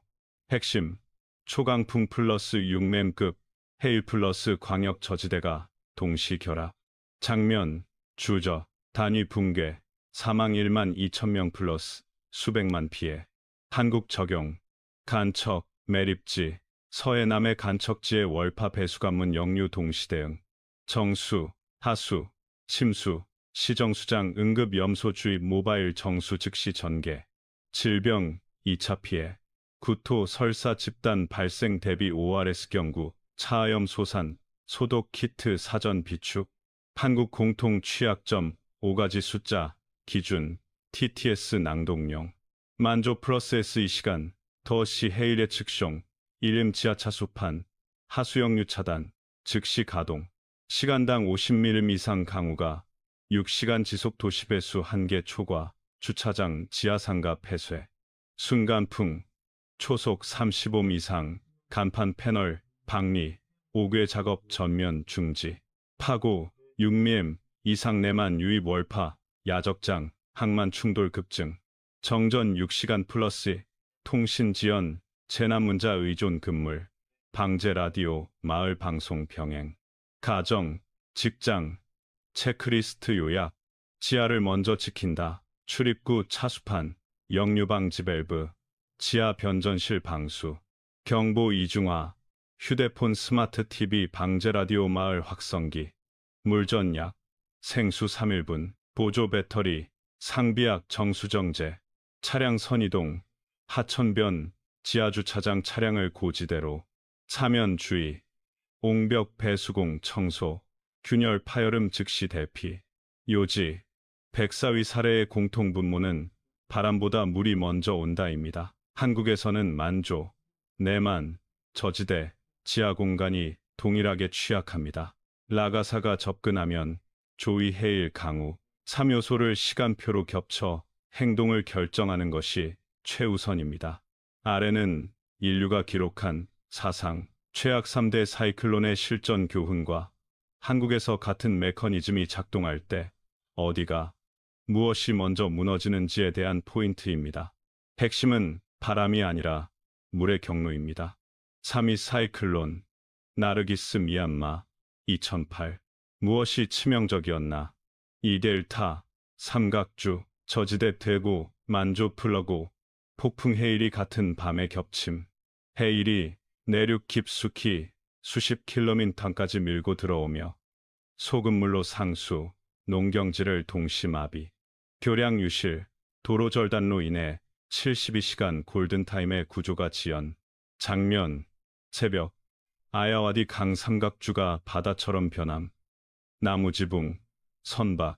핵심, 초강풍 플러스 6맴급, 해일 플러스 광역 저지대가 동시 결합. 장면, 주저, 단위 붕괴, 사망 1만 2천 명 플러스 수백만 피해. 한국 적용, 간척, 매립지, 서해남의 간척지의 월파 배수관문 역류 동시 대응, 정수, 하수, 침수, 시정수장 응급 염소 주입 모바일 정수 즉시 전개, 질병, 2차 피해, 구토 설사 집단 발생 대비 ORS 경구, 차암 소산, 소독 키트 사전 비축, 한국 공통 취약점 5가지 숫자, 기준, TTS 낭독용, 만조 플러스 SE 시간, 더시 해일의 측숑, 이름 지하차 수판, 하수역류 차단, 즉시 가동, 시간당 50mm 이상 강우가, 6시간 지속 도시 배수 1개 초과, 주차장 지하상가 폐쇄, 순간풍, 초속 35m 이상, 간판 패널, 박리, 5개 작업 전면 중지, 파고, 6mm 이상 내만 유입 월파, 야적장, 항만 충돌 급증, 정전 6시간 플러스, 통신 지연, 재난 문자 의존 금물, 방제 라디오, 마을 방송 병행, 가정, 직장, 체크리스트 요약, 지하를 먼저 지킨다, 출입구 차수판, 역류 방지 밸브, 지하 변전실 방수, 경보 이중화, 휴대폰 스마트 TV 방제 라디오 마을 확성기, 물전약, 생수 3일분, 보조 배터리, 상비약 정수정제, 차량 선이동, 하천변, 지하주차장 차량을 고지대로, 사면 주의, 옹벽 배수공 청소, 균열 파열음 즉시 대피, 요지, 백사위 사례의 공통분모는 바람보다 물이 먼저 온다입니다. 한국에서는 만조, 내만, 저지대, 지하 공간이 동일하게 취약합니다. 라가사가 접근하면 조이 해일 강우, 3요소를 시간표로 겹쳐 행동을 결정하는 것이 최우선입니다. 아래는 인류가 기록한 사상 최악 3대 사이클론의 실전 교훈과 한국에서 같은 메커니즘이 작동할 때 어디가 무엇이 먼저 무너지는지에 대한 포인트입니다. 핵심은 바람이 아니라 물의 경로입니다. 3.2 사이클론, 나르기스 미얀마, 2008. 무엇이 치명적이었나? 2델타, 삼각주, 저지대 대구, 만조 플러고, 폭풍 해일이 같은 밤에 겹침. 해일이 내륙 깊숙이 수십 킬로미터까지 밀고 들어오며 소금물로 상수, 농경지를 동시 마비. 교량 유실, 도로 절단로 인해 72시간 골든타임의 구조가 지연. 장면, 새벽, 아야와디 강 삼각주가 바다처럼 변함. 나무 지붕, 선박,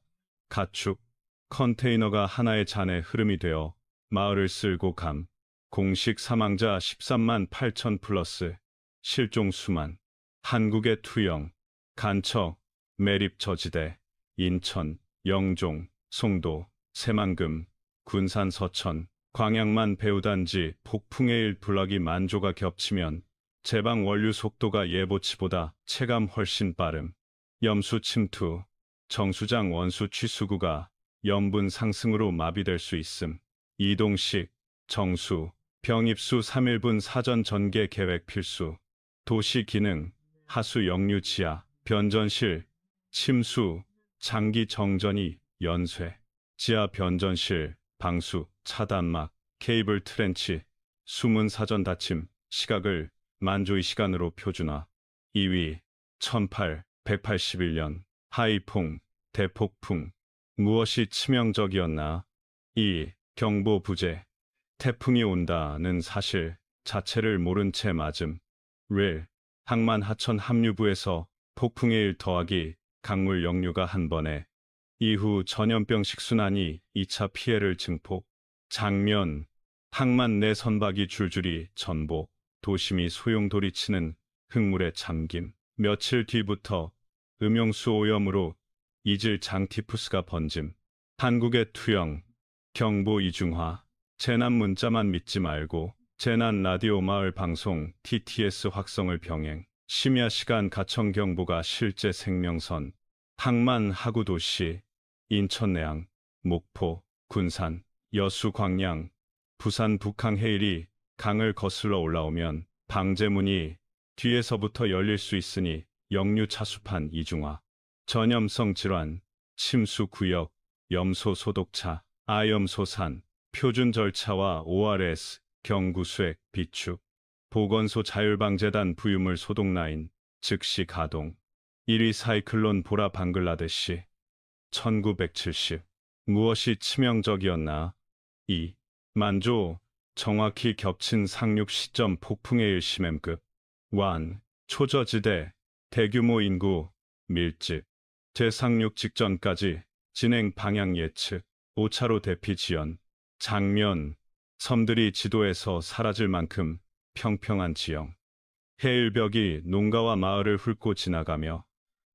가축, 컨테이너가 하나의 잔의 흐름이 되어 마을을 쓸고 감. 공식 사망자 13만 8천 플러스, 실종 수만. 한국의 투영, 간척, 매립 저지대, 인천, 영종, 송도, 새만금, 군산 서천, 광양만 배후단지 폭풍의 일 블럭이 만조가 겹치면 제방 원류 속도가 예보치보다 체감 훨씬 빠름. 염수 침투, 정수장 원수 취수구가 염분 상승으로 마비될 수 있음. 이동식, 정수, 병입수 3일분 사전 전개 계획 필수. 도시 기능, 하수 역류 지하, 변전실, 침수, 장기 정전이 연쇄, 지하 변전실, 방수, 차단막, 케이블 트렌치, 숨은 사전 닫힘, 시각을 만조의 시간으로 표준화. 2위, 1881년, 하이풍, 대폭풍. 무엇이 치명적이었나? 2. 경보 부재, 태풍이 온다는 사실 자체를 모른 채 맞음. 항만 하천 합류부에서 폭풍의 일 더하기 강물 역류가 한 번에 이후 전염병 식순환이 2차 피해를 증폭. 장면, 항만 내 선박이 줄줄이 전복, 도심이 소용돌이치는 흙물에 잠김. 며칠 뒤부터 음용수 오염으로 이질 장티푸스가 번짐. 한국의 투영, 경보 이중화, 재난 문자만 믿지 말고 재난 라디오 마을 방송 TTS 확성을 병행. 심야 시간 가청 경보가 실제 생명선. 항만 하구 도시, 인천 내양, 목포, 군산, 여수 광양, 부산 북항 해일이 강을 거슬러 올라오면 방제문이 뒤에서부터 열릴 수 있으니 역류 차수판 이중화. 전염성 질환, 침수 구역, 염소 소독차, 아염소산, 표준 절차와 ORS, 경구수액, 비축, 보건소 자율방재단 부유물 소독라인, 즉시 가동. 1위 사이클론 보라 방글라데시, 1970. 무엇이 치명적이었나? 2. 만조, 정확히 겹친 상륙 시점 폭풍의 일심엠급. 1. 초저지대, 대규모 인구, 밀집. 재상륙 직전까지 진행 방향 예측. 5차로 대피 지연. 장면, 섬들이 지도에서 사라질 만큼 평평한 지형. 해일벽이 농가와 마을을 훑고 지나가며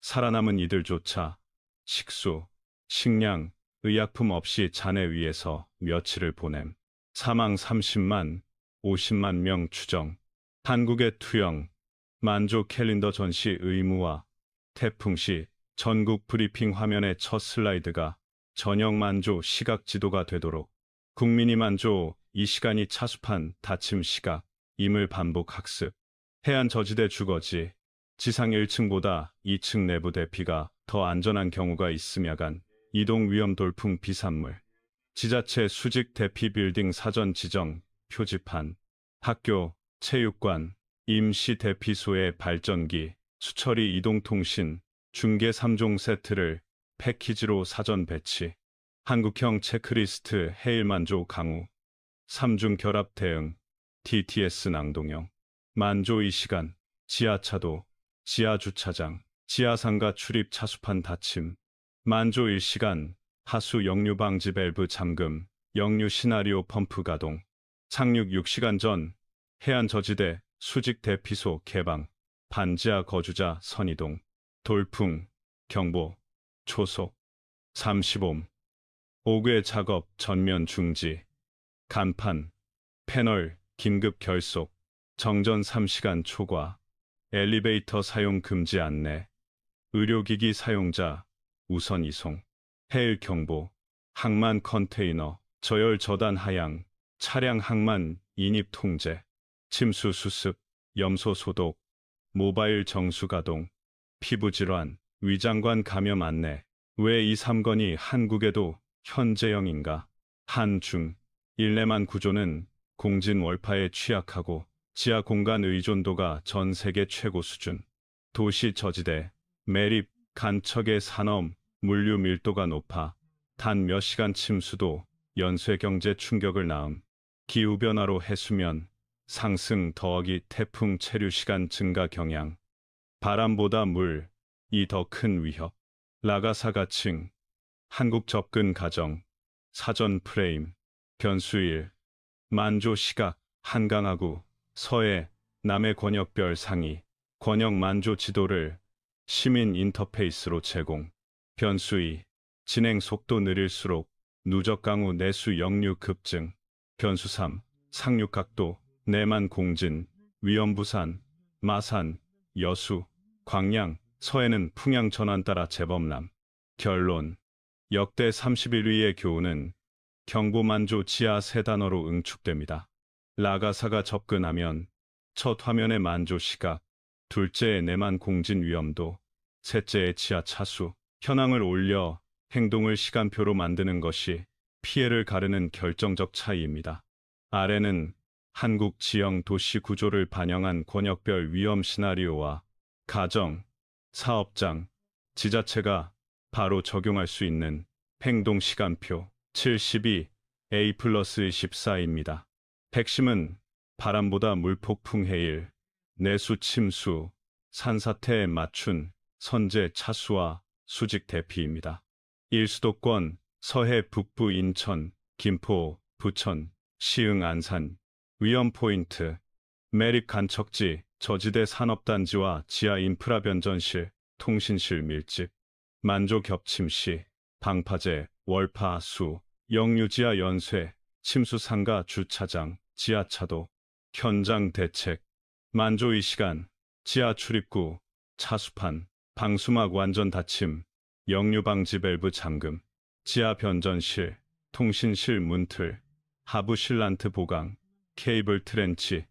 살아남은 이들조차 식수, 식량, 의약품 없이 잔해 위에서 며칠을 보냄. 사망 30만, 50만 명 추정. 한국의 투영, 만조 캘린더 전시 의무화. 태풍 시 전국 브리핑 화면의 첫 슬라이드가 전형 만조 시각 지도가 되도록. 국민이 만조 이 시간이 차수판 다침 시각, 임을 반복 학습. 해안 저지대 주거지, 지상 1층보다 2층 내부 대피가 더 안전한 경우가 있음야간, 이동 위험 돌풍 비산물. 지자체 수직 대피 빌딩 사전 지정, 표지판. 학교, 체육관, 임시 대피소의 발전기, 수처리 이동통신, 중계 3종 세트를 패키지로 사전 배치. 한국형 체크리스트 해일만조 강우. 3중 결합 대응, TTS 낭동형. 만조 이 시간, 지하차도, 지하주차장, 지하상가 출입 차수판 닫힘. 만조 1시간, 하수 역류 방지 밸브 잠금, 역류 시나리오 펌프 가동. 상륙 6시간 전, 해안 저지대 수직 대피소 개방, 반지하 거주자 선이동. 돌풍, 경보, 초속. 35. 5개 작업 전면 중지. 간판, 패널, 긴급 결속. 정전 3시간 초과. 엘리베이터 사용 금지 안내. 의료기기 사용자 우선 이송. 해일 경보. 항만 컨테이너, 저열 저단 하향, 차량 항만 인입 통제. 침수 수습, 염소 소독, 모바일 정수 가동. 피부질환, 위장관 감염 안내. 왜 이 3건이 한국에도 현재형인가? 한중, 일레만 구조는 공진 월파에 취약하고 지하 공간 의존도가 전 세계 최고 수준. 도시 저지대, 매립, 간척의 산업, 물류 밀도가 높아 단 몇 시간 침수도 연쇄 경제 충격을 낳음. 기후변화로 해수면 상승 더하기 태풍 체류 시간 증가 경향. 바람보다 물이 더 큰 위협. 라가사가층, 한국 접근 가정, 사전 프레임. 변수 1. 만조 시각, 한강하구, 서해, 남해 권역별 상위, 권역 만조 지도를 시민 인터페이스로 제공. 변수 2. 진행 속도 느릴수록 누적 강우 내수 역류 급증. 변수 3. 상륙 각도, 내만 공진, 위험 부산, 마산, 여수, 광양, 서해는 풍향 전환 따라 재범람. 결론. 역대 31위의 교훈은 경보 만조 지하 세 단어로 응축됩니다. 라가사가 접근하면 첫 화면의 만조 시각, 둘째의 내만 공진 위험도, 셋째의 지하 차수, 현황을 올려 행동을 시간표로 만드는 것이 피해를 가르는 결정적 차이입니다. 아래는 한국 지형 도시 구조를 반영한 권역별 위험 시나리오와 가정, 사업장, 지자체가 바로 적용할 수 있는 행동 시간표. 72. A 플러스 14입니다. 핵심은 바람보다 물폭풍 해일, 내수 침수, 산사태에 맞춘 선제 차수와 수직 대피입니다. 1수도권 서해 북부 인천, 김포, 부천, 시흥 안산, 위험 포인트, 매립 간척지, 저지대 산업단지와 지하 인프라 변전실, 통신실 밀집, 만조 겹침 시, 방파제, 월파, 수, 역류지하 연쇄, 침수 상가 주차장, 지하차도, 현장 대책, 만조 이 시간, 지하 출입구, 차수판, 방수막 완전 닫힘, 역류 방지 밸브 잠금, 지하 변전실, 통신실 문틀, 하부 실란트 보강, 케이블 트렌치,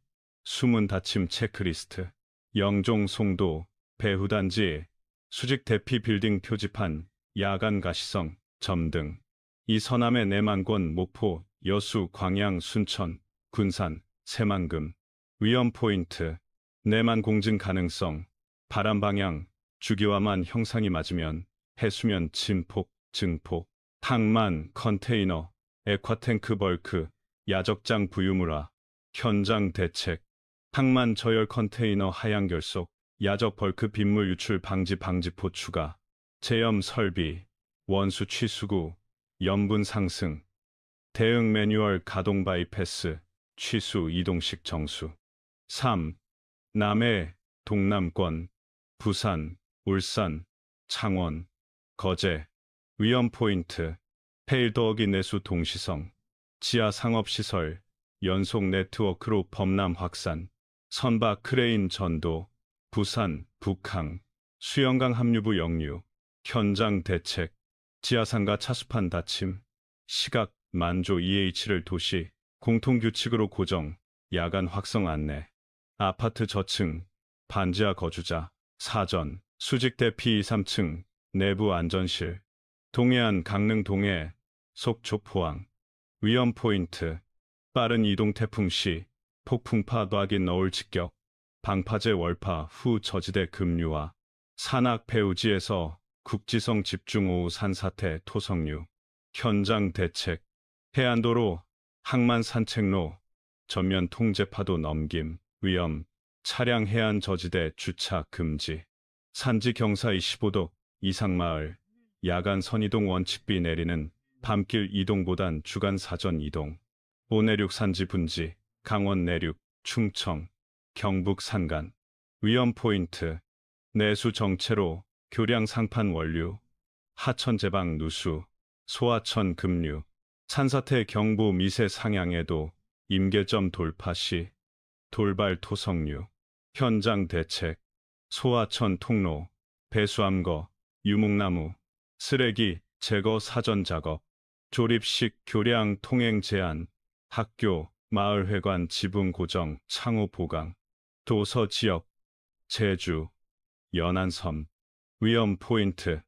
수문 닫힘 체크리스트, 영종 송도, 배후단지, 수직 대피 빌딩 표지판, 야간 가시성, 점 등. 이 서남의 내만권, 목포, 여수, 광양, 순천, 군산, 새만금. 위험 포인트, 내만 공진 가능성, 바람 방향, 주기와만 형상이 맞으면 해수면 침폭, 증폭, 항만, 컨테이너, 액화탱크 벌크, 야적장 부유물화, 현장 대책, 항만 저열 컨테이너 하향 결속, 야적 벌크 빗물 유출 방지포 추가, 제염 설비, 원수 취수구, 염분 상승, 대응 매뉴얼 가동 바이패스, 취수 이동식 정수. 3. 남해, 동남권, 부산, 울산, 창원, 거제. 위험 포인트, 폐일 더하기 내수 동시성, 지하 상업시설, 연속 네트워크로 범람 확산, 선박 크레인 전도, 부산, 북항, 수영강 합류부 역류, 현장 대책, 지하상가 차수판 닫힘, 시각, 만조 EH를 도시, 공통규칙으로 고정, 야간 확성 안내, 아파트 저층, 반지하 거주자, 사전, 수직 대피 2, 3층, 내부 안전실, 동해안 강릉 동해, 속초 포항. 위험 포인트, 빠른 이동 태풍 시, 폭풍파 놔긴 너울 직격, 방파제 월파 후 저지대 급류와 산악 배우지에서 국지성 집중 오후 산사태 토성류, 현장 대책, 해안도로, 항만 산책로, 전면 통제 파도 넘김, 위험, 차량 해안 저지대 주차 금지, 산지 경사 25도 이상 마을, 야간 선이동 원칙비 내리는 밤길 이동보단 주간 사전 이동, 오내륙 산지 분지, 강원 내륙, 충청, 경북 산간. 위험 포인트, 내수 정체로 교량 상판 원류, 하천 제방 누수, 소하천 급류, 산사태 경보 미세 상향에도 임계점 돌파 시, 돌발 토성류, 현장 대책, 소하천 통로, 배수암거, 유목나무, 쓰레기 제거 사전 작업, 조립식 교량 통행 제한, 학교, 마을회관 지붕 고정, 창호 보강, 도서 지역, 제주, 연안섬. 위험 포인트,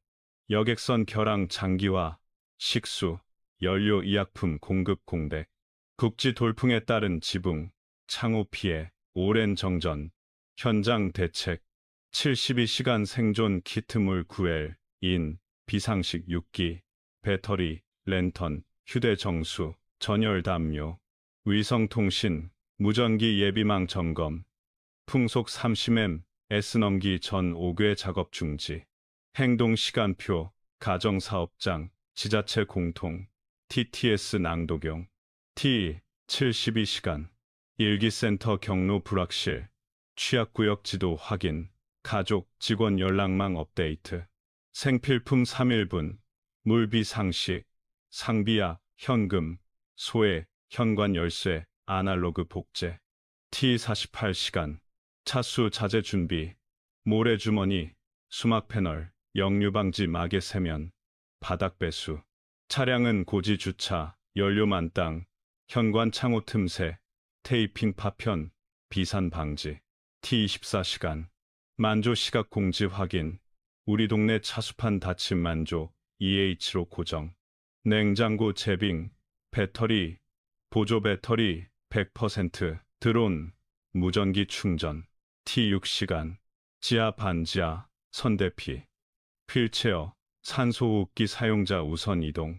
여객선 결항 장기화, 식수, 연료 의약품 공급 공백, 국지 돌풍에 따른 지붕, 창호 피해, 오랜 정전, 현장 대책, 72시간 생존 키트물 구엘, 인, 비상식 6기, 배터리, 랜턴, 휴대정수, 전열 담요, 위성통신, 무전기 예비망 점검, 풍속 30M, S 넘기 전 5궤 작업 중지, 행동시간표, 가정사업장, 지자체 공통, TTS 낭독용, T, 72시간, 일기센터 경로 불확실, 취약구역 지도 확인, 가족, 직원 연락망 업데이트, 생필품 3일분, 물비 상식, 상비약, 현금, 소액, 현관 열쇠, 아날로그 복제, T 48시간, 차수 자재 준비, 모래주머니, 수막 패널, 역류방지 마개 세면, 바닥 배수, 차량은 고지 주차, 연료 만땅, 현관 창호 틈새, 테이핑 파편, 비산 방지, T 24시간, 만조 시각 공지 확인, 우리 동네 차수판 닫힘 만조, EH로 고정, 냉장고 제빙, 배터리, 보조 배터리 100%, 드론, 무전기 충전, T 6시간, 지하 반지하, 선대피, 휠체어, 산소호흡기 사용자 우선 이동,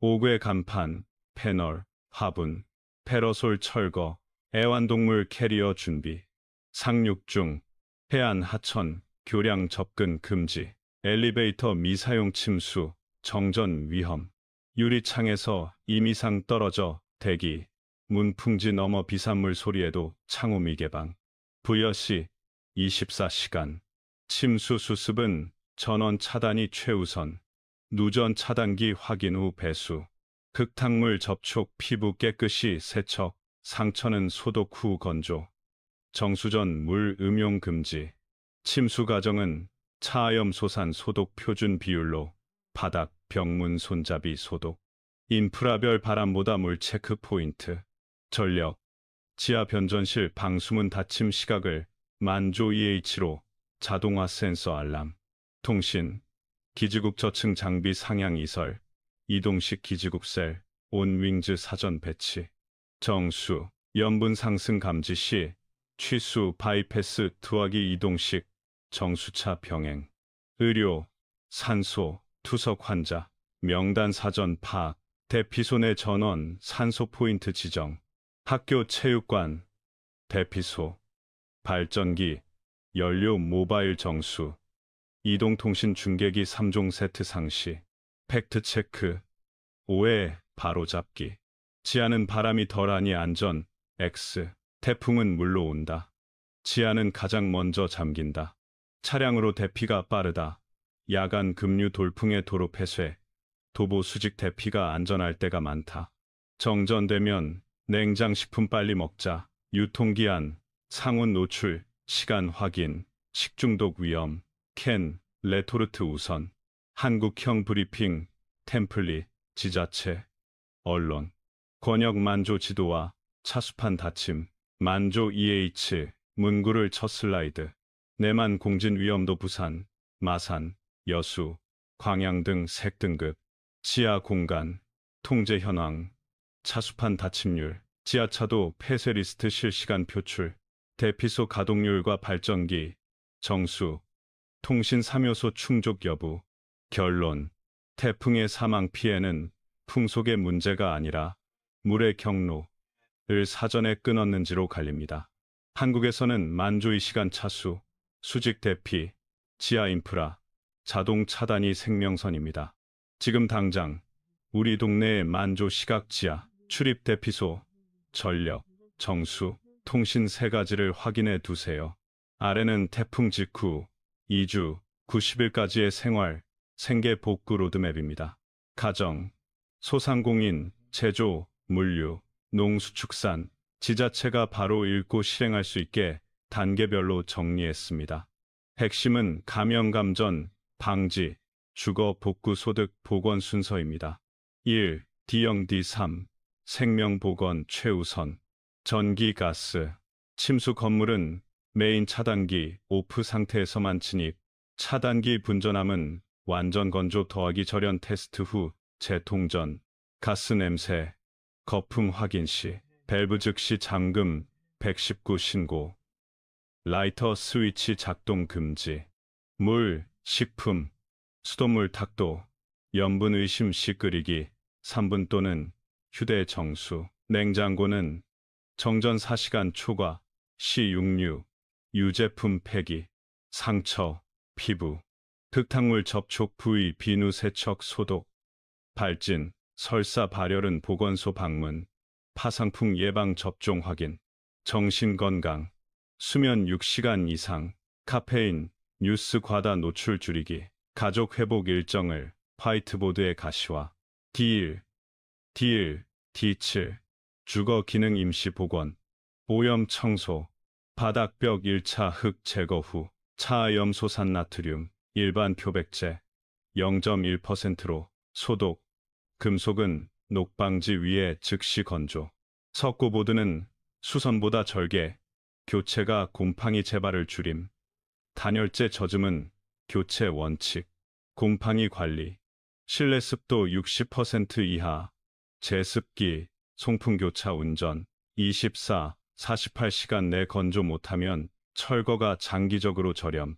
5궤 간판, 패널, 화분, 패러솔 철거, 애완동물 캐리어 준비. 상륙 중, 해안 하천, 교량 접근 금지, 엘리베이터 미사용 침수, 정전 위험. 유리창에서 2m 이상 떨어져 대기, 문풍지 넘어 비산물 소리에도 창호미 개방. 부여 시 24시간. 침수 수습은 전원 차단이 최우선. 누전 차단기 확인 후 배수. 흙탕물 접촉 피부 깨끗이 세척, 상처는 소독 후 건조. 정수전 물 음용 금지. 침수 과정은 차하염 소산 소독 표준 비율로 바닥, 벽문 손잡이 소독. 인프라별 바람보다 물 체크 포인트. 전력. 지하 변전실 방수문 닫힘 시각을 만조 EH로 자동화 센서 알람. 통신. 기지국 저층 장비 상향 이설. 이동식 기지국 셀, 온윙즈 사전 배치. 정수. 염분 상승 감지 시 취수 바이패스 투하기 이동식 정수차 병행. 의료. 산소, 투석 환자, 명단 사전 파악, 대피소 내 전원, 산소 포인트 지정. 학교 체육관, 대피소, 발전기, 연료 모바일 정수, 이동통신 중계기 3종 세트 상시. 팩트체크, 오해 바로잡기. 지하는 바람이 덜하니 안전, X. 태풍은 물로 온다. 지하는 가장 먼저 잠긴다. 차량으로 대피가 빠르다. 야간 급류 돌풍의 도로 폐쇄, 도보 수직 대피가 안전할 때가 많다. 정전되면 냉장식품 빨리 먹자. 유통기한, 상온 노출, 시간 확인, 식중독 위험, 캔, 레토르트 우선. 한국형 브리핑, 템플릿, 지자체, 언론. 권역 만조 지도와 차수판 닫힘, 만조 EH, 문구를 첫 슬라이드. 내만 공진 위험도 부산, 마산, 여수, 광양 등 색등급. 지하 공간, 통제 현황, 차수판 닫힘률, 지하차도 폐쇄 리스트 실시간 표출, 대피소 가동률과 발전기, 정수, 통신 3요소 충족 여부. 결론. 태풍의 사망 피해는 풍속의 문제가 아니라 물의 경로를 사전에 끊었는지로 갈립니다. 한국에서는 만조의 시간 차수, 수직 대피, 지하 인프라, 자동 차단이 생명선입니다. 지금 당장 우리 동네의 만조 시각 지하, 출입 대피소, 전력, 정수, 통신 3가지를 확인해 두세요. 아래는 태풍 직후 2주, 90일까지의 생활, 생계 복구 로드맵입니다. 가정, 소상공인, 제조, 물류, 농수축산, 지자체가 바로 읽고 실행할 수 있게 단계별로 정리했습니다. 핵심은 감염감전, 방지, 주거 복구 소득 복원 순서입니다. 1. D형 D3, 생명복원 최우선. 전기, 가스, 침수 건물은 메인 차단기 오프 상태에서만 진입, 차단기 분전함은 완전 건조 더하기 절연 테스트 후 재통전. 가스 냄새, 거품 확인 시, 밸브 즉시 잠금, 119 신고. 라이터 스위치 작동 금지. 물, 식품, 수돗물 탁도, 염분 의심 시 끓이기, 3분 또는 휴대 정수. 냉장고는 정전 4시간 초과, 시 육류, 유제품 폐기, 상처, 피부, 흙탕물 접촉 부위 비누 세척 소독. 발진, 설사 발열은 보건소 방문, 파상풍 예방 접종 확인. 정신건강, 수면 6시간 이상, 카페인, 뉴스 과다 노출 줄이기, 가족 회복 일정을 화이트보드에 가시화. D1, D1, D7, 주거 기능 임시 복원, 오염 청소, 바닥벽 1차 흙 제거 후, 차염소산 나트륨, 일반 표백제 0.1%로 소독, 금속은 녹방지 위에 즉시 건조. 석고보드는 수선보다 절개, 교체가 곰팡이 재발을 줄임. 단열재 젖음은 교체 원칙, 곰팡이 관리, 실내 습도 60% 이하, 제습기, 송풍교차 운전, 24, 48시간 내 건조 못하면 철거가 장기적으로 저렴.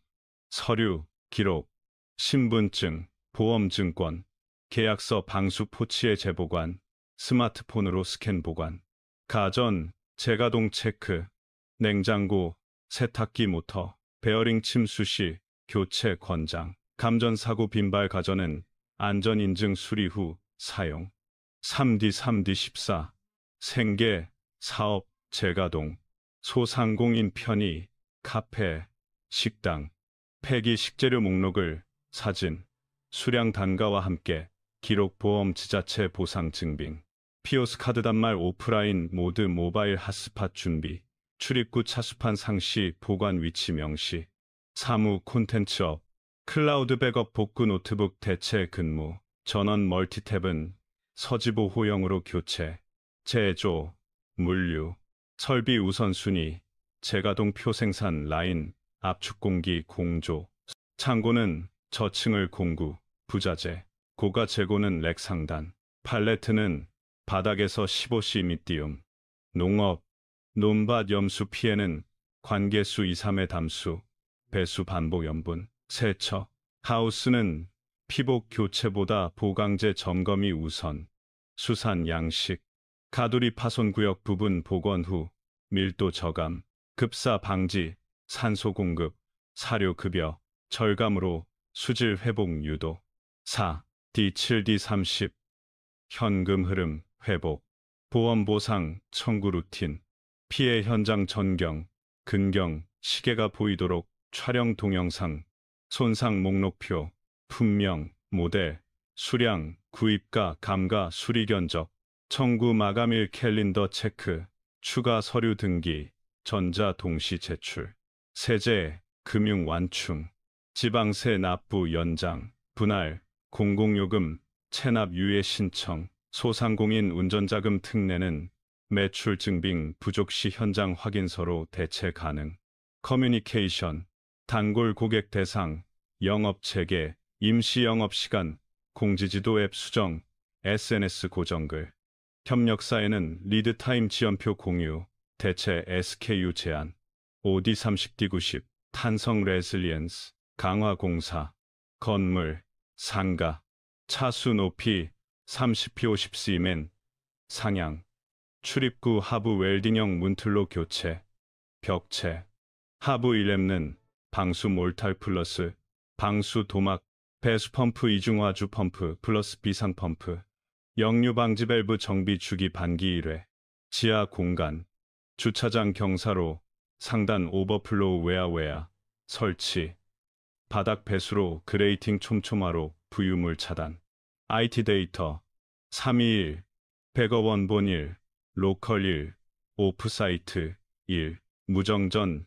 서류, 기록, 신분증, 보험증권, 계약서 방수 포치의 재보관, 스마트폰으로 스캔 보관. 가전, 제가동 체크, 냉장고, 세탁기 모터, 베어링 침수 시 교체 권장. 감전사고 빈발 가전은 안전인증 수리 후 사용. 3D14 생계, 사업, 제가동, 소상공인 편의, 카페, 식당, 폐기 식재료 목록을 사진, 수량 단가와 함께 기록 보험 지자체 보상 증빙. 피오스 카드 단말 오프라인 모드 모바일 핫스팟 준비. 출입구 차수판 상시 보관 위치 명시. 사무 콘텐츠업. 클라우드 백업 복구 노트북 대체 근무. 전원 멀티탭은 서지보호형으로 교체. 제조, 물류, 설비 우선순위. 제가동 표생산 라인, 압축공기 공조. 창고는 저층을 공구, 부자재. 고가 재고는 렉 상단. 팔레트는 바닥에서 15cm 띄움. 농업, 논밭 염수 피해는 관계수 2, 3의 담수, 배수 반복 염분. 세척, 하우스는 피복 교체보다 보강제 점검이 우선. 수산 양식, 가두리 파손 구역 부분 복원 후 밀도 저감, 급사 방지, 산소 공급, 사료 급여, 절감으로 수질 회복 유도. 4. D7D30 현금 흐름 회복, 보험 보상 청구 루틴, 피해 현장 전경, 근경, 시계가 보이도록 촬영 동영상, 손상 목록표, 품명, 모델, 수량, 구입가, 감가, 수리 견적, 청구 마감일 캘린더 체크, 추가 서류 등기, 전자 동시 제출, 세제, 금융 완충, 지방세 납부 연장, 분할, 공공요금, 체납 유예 신청, 소상공인 운전자금 특례는 매출 증빙 부족 시 현장 확인서로 대체 가능. 커뮤니케이션, 단골 고객 대상, 영업 체계, 임시 영업 시간, 공지지도 앱 수정, SNS 고정글. 협력사에는 리드타임 지연표 공유, 대체 SKU 제한, OD30D90, 탄성 레실리엔스, 강화 공사, 건물, 상가, 차수 높이 30p 50cm, 상향, 출입구 하부 웰딩형 문틀로 교체, 벽체, 하부 1렘는 방수 몰탈 플러스, 방수 도막, 배수 펌프 이중화주 펌프 플러스 비상 펌프, 역류 방지 밸브 정비 주기 반기 1회, 지하 공간, 주차장 경사로, 상단 오버플로우 웨어웨어, 설치, 바닥 배수로 그레이팅 촘촘화로 부유물 차단. IT 데이터 321, 백업 원본 1, 로컬 1, 오프사이트 1, 무정전,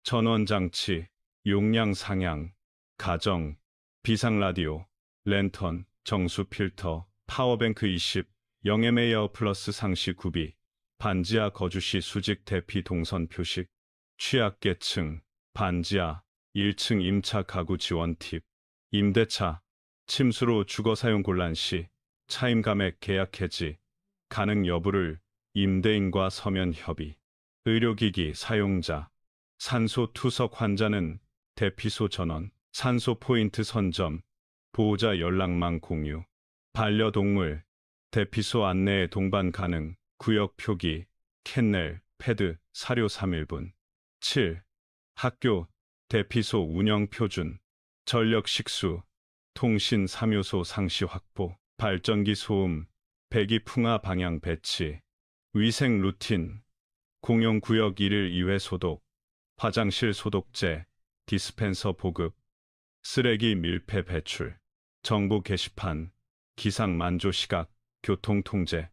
전원장치, 용량 상향, 가정, 비상라디오, 랜턴, 정수 필터, 파워뱅크 20, 0mAh 플러스 상시 구비, 반지하 거주시 수직 대피 동선 표식, 취약계층, 반지하, 1층 임차 가구 지원 팁, 임대차, 침수로 주거 사용 곤란 시 차임 감액 계약 해지 가능 여부를 임대인과 서면 협의. 의료기기 사용자, 산소 투석 환자는 대피소 전원, 산소 포인트 선점, 보호자 연락망 공유. 반려동물, 대피소 안내에 동반 가능, 구역 표기, 캔넬, 패드, 사료 3일분. 7. 학교, 대피소 운영 표준, 전력 식수, 통신 3요소 상시 확보, 발전기 소음, 배기 풍화 방향 배치, 위생 루틴, 공용구역 1일 2회 소독, 화장실 소독제, 디스펜서 보급, 쓰레기 밀폐 배출, 정보 게시판, 기상 만조 시각, 교통 통제,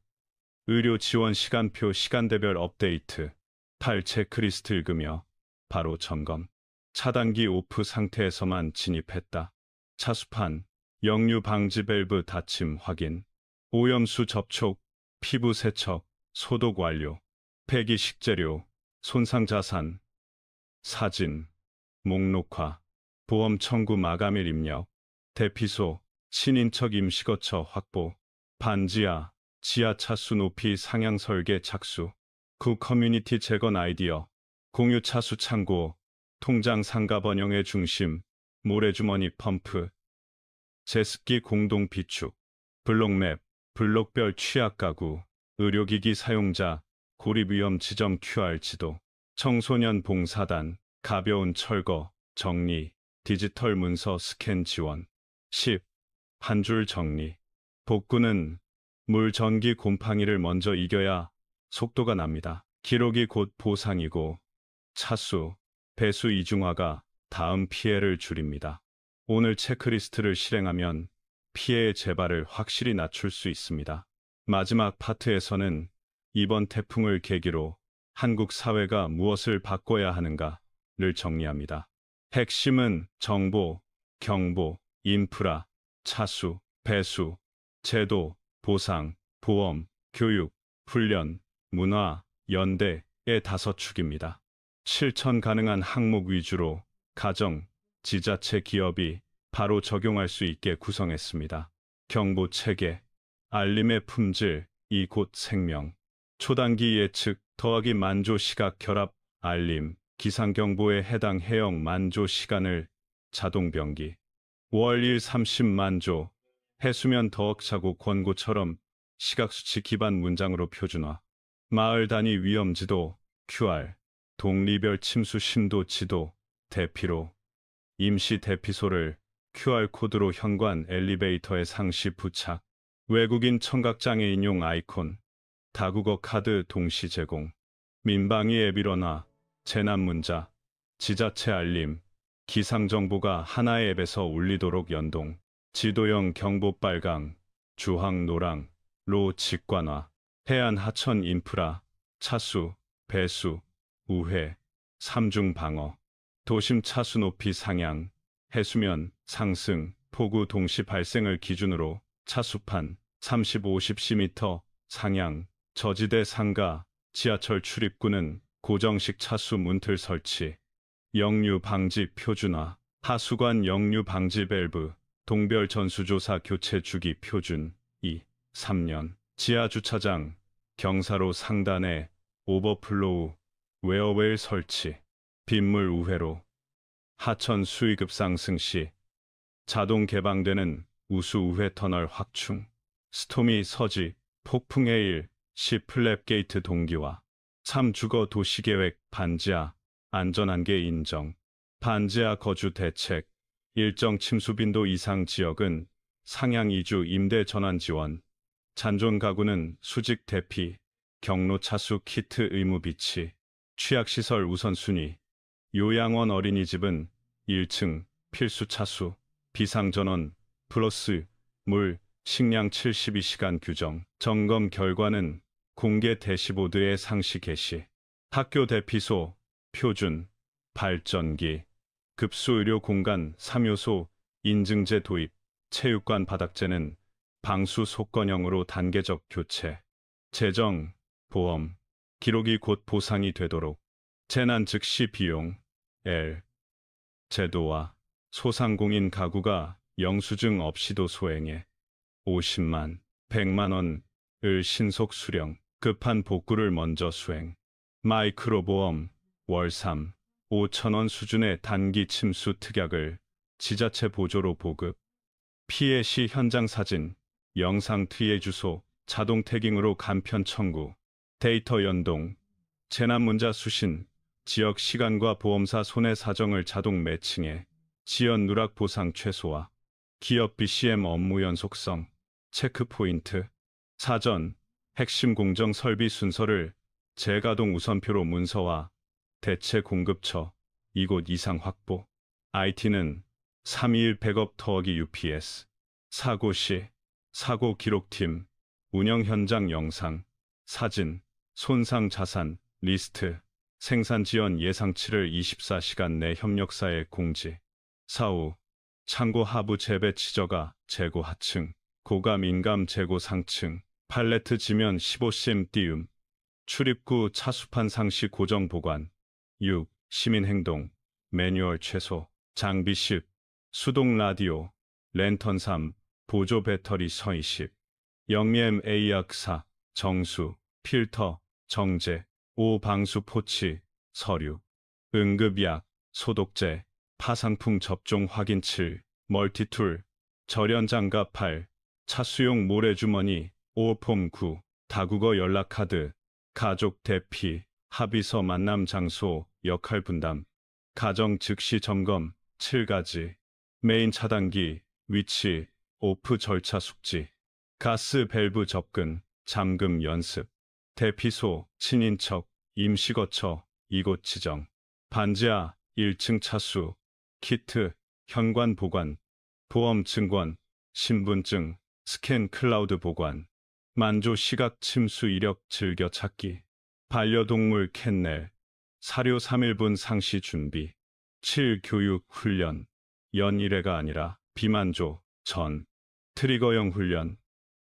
의료 지원 시간표 시간대별 업데이트, 8 체크리스트 읽으며 바로 점검. 차단기 오프 상태에서만 진입했다. 차수판, 역류 방지 밸브 닫힘 확인, 오염수 접촉, 피부 세척, 소독 완료, 폐기 식재료, 손상 자산, 사진, 목록화, 보험 청구 마감일 입력, 대피소, 친인척 임시거처 확보, 반지하, 지하 차수 높이 상향 설계 착수, 구 커뮤니티 재건 아이디어, 공유 차수 창고, 통장 상가 번영의 중심, 모래주머니 펌프, 제습기 공동 비축, 블록맵, 블록별 취약 가구, 의료기기 사용자, 고립위험 지점 QR 지도, 청소년 봉사단, 가벼운 철거, 정리, 디지털 문서 스캔 지원. 10. 한 줄 정리. 복구는 물, 전기, 곰팡이를 먼저 이겨야 속도가 납니다. 기록이 곧 보상이고 차수, 배수 이중화가 다음 피해를 줄입니다. 오늘 체크리스트를 실행하면 피해의 재발을 확실히 낮출 수 있습니다. 마지막 파트에서는 이번 태풍을 계기로 한국 사회가 무엇을 바꿔야 하는가를 정리합니다. 핵심은 정보, 경보, 인프라, 차수, 배수, 제도, 보상, 보험, 교육, 훈련, 문화, 연대의 5축입니다. 실천 가능한 항목 위주로 가정, 지자체, 기업이 바로 적용할 수 있게 구성했습니다. 경보 체계, 알림의 품질, 이 곧 생명, 초단기 예측 더하기 만조 시각 결합, 알림, 기상경보에 해당 해역 만조 시간을 자동 변기, 월 1 30만조, 해수면 더억차고 권고처럼 시각수치 기반 문장으로 표준화, 마을 단위 위험지도, QR, 동리별 침수 심도 지도, 대피로, 임시 대피소를 QR코드로 현관 엘리베이터에 상시 부착, 외국인 청각장애인용 아이콘, 다국어 카드 동시 제공, 민방위 앱 일어나, 재난문자, 지자체 알림, 기상정보가 하나의 앱에서 울리도록 연동, 지도형 경보 빨강, 주황 노랑, 로 직관화, 해안 하천 인프라, 차수, 배수, 우회, 삼중 방어, 도심 차수 높이 상향, 해수면 상승, 폭우 동시 발생을 기준으로 차수판 30-50cm 상향, 저지대 상가, 지하철 출입구는 고정식 차수 문틀 설치, 역류 방지 표준화, 하수관 역류 방지 밸브, 동별 전수조사 교체 주기 표준 2, 3년, 지하주차장, 경사로 상단에 오버플로우, 웨어웨일 설치, 빗물 우회로, 하천 수위급 상승 시 자동 개방되는 우수 우회 터널 확충, 스토미 서지, 폭풍 해일 시 플랩 게이트 동기화, 3주거 도시계획 반지하, 안전한계 인정, 반지하 거주 대책, 일정 침수 빈도 이상 지역은 상향 이주 임대 전환 지원, 잔존 가구는 수직 대피, 경로 차수 키트 의무 비치, 취약시설 우선순위, 요양원 어린이집은 1층 필수 차수, 비상전원, 플러스, 물, 식량 72시간 규정, 점검 결과는 공개 대시보드에 상시 게시, 학교 대피소, 표준, 발전기, 급수의료 공간 3요소, 인증제 도입, 체육관 바닥재는 방수 속건형으로 단계적 교체, 재정, 보험, 기록이 곧 보상이 되도록, 재난 즉시 비용, L, 제도와 소상공인 가구가 영수증 없이도 소행해 50만, 100만 원을 신속 수령, 급한 복구를 먼저 수행, 마이크로보험, 월 3, 5천 원 수준의 단기 침수 특약을 지자체 보조로 보급, 피해 시 현장 사진, 영상 피해 주소, 자동 태깅으로 간편 청구, 데이터 연동, 재난문자 수신, 지역 시간과 보험사 손해 사정을 자동 매칭해 지연 누락 보상 최소화, 기업 BCM 업무 연속성, 체크포인트, 사전, 핵심 공정 설비 순서를 재가동 우선표로 문서화, 대체 공급처, 이곳 이상 확보, IT는 321 백업 더하기 UPS, 사고 시, 사고 기록팀, 운영 현장 영상, 사진, 손상 자산, 리스트, 생산 지연 예상치를 24시간 내 협력사에 공지, 사후, 창고 하부 재배 치저가 재고 하층, 고감 인감 재고 상층, 팔레트 지면 15cm 띄움, 출입구 차수판 상시 고정 보관, 6. 시민행동, 매뉴얼 최소, 장비 10, 수동 라디오, 랜턴 3, 보조 배터리 서이 10, 영미엠 A약 4, 정수, 필터, 정제, 5. 방수 포치, 서류, 응급약, 소독제, 파상풍 접종 확인 7, 멀티툴, 절연장갑 8, 차수용 모래주머니, 오폼 9. 다국어 연락카드. 가족 대피. 합의서 만남 장소. 역할 분담. 가정 즉시 점검. 7가지. 메인 차단기. 위치. 오프 절차 숙지. 가스 밸브 접근. 잠금 연습. 대피소. 친인척. 임시거처. 이곳 지정. 반지하. 1층 차수. 키트. 현관 보관. 보험 증권. 신분증. 스캔 클라우드 보관. 만조 시각 침수 이력 즐겨찾기. 반려동물 캔넬. 사료 3일분 상시 준비. 7 교육 훈련. 연 1회가 아니라 비만조 전. 트리거형 훈련.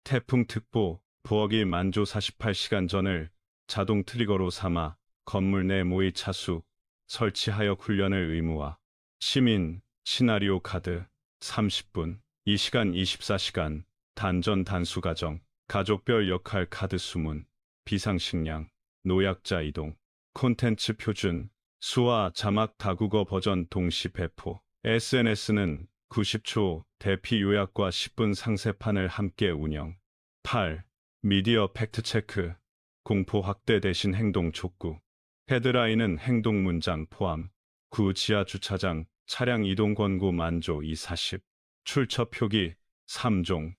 태풍 특보. 부엌이 만조 48시간 전을 자동 트리거로 삼아 건물 내 모의 차수, 설치하역 훈련을 의무화. 시민, 시나리오 카드. 30분. 2시간 24시간. 단전 단수 가정. 가족별 역할 카드 수문. 비상식량. 노약자 이동. 콘텐츠 표준. 수화 자막 다국어 버전 동시 배포. SNS는 90초 대피 요약과 10분 상세판을 함께 운영. 8. 미디어 팩트체크. 공포 확대 대신 행동 촉구. 헤드라인은 행동 문장 포함. 9. 지하 주차장. 차량 이동 권고 만조 240. 출처 표기. 3종.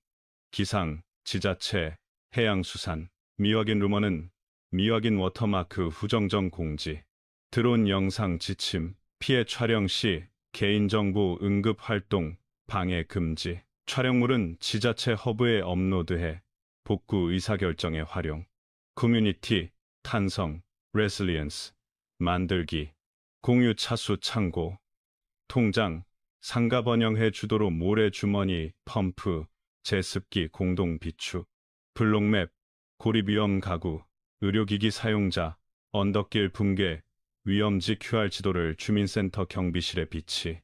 기상, 지자체, 해양수산. 미확인 루머는 미확인 워터마크 후정정 공지. 드론 영상 지침. 피해 촬영 시 개인정보 응급 활동 방해 금지. 촬영물은 지자체 허브에 업로드해 복구 의사결정에 활용. 커뮤니티, 탄성, 레실리언스, 만들기. 공유 차수 창고. 통장, 상가 번영해 주도로 모래 주머니, 펌프, 제습기 공동 비축. 블록맵, 고립위험 가구, 의료기기 사용자, 언덕길 붕괴, 위험지 QR 지도를 주민센터 경비실에 비치.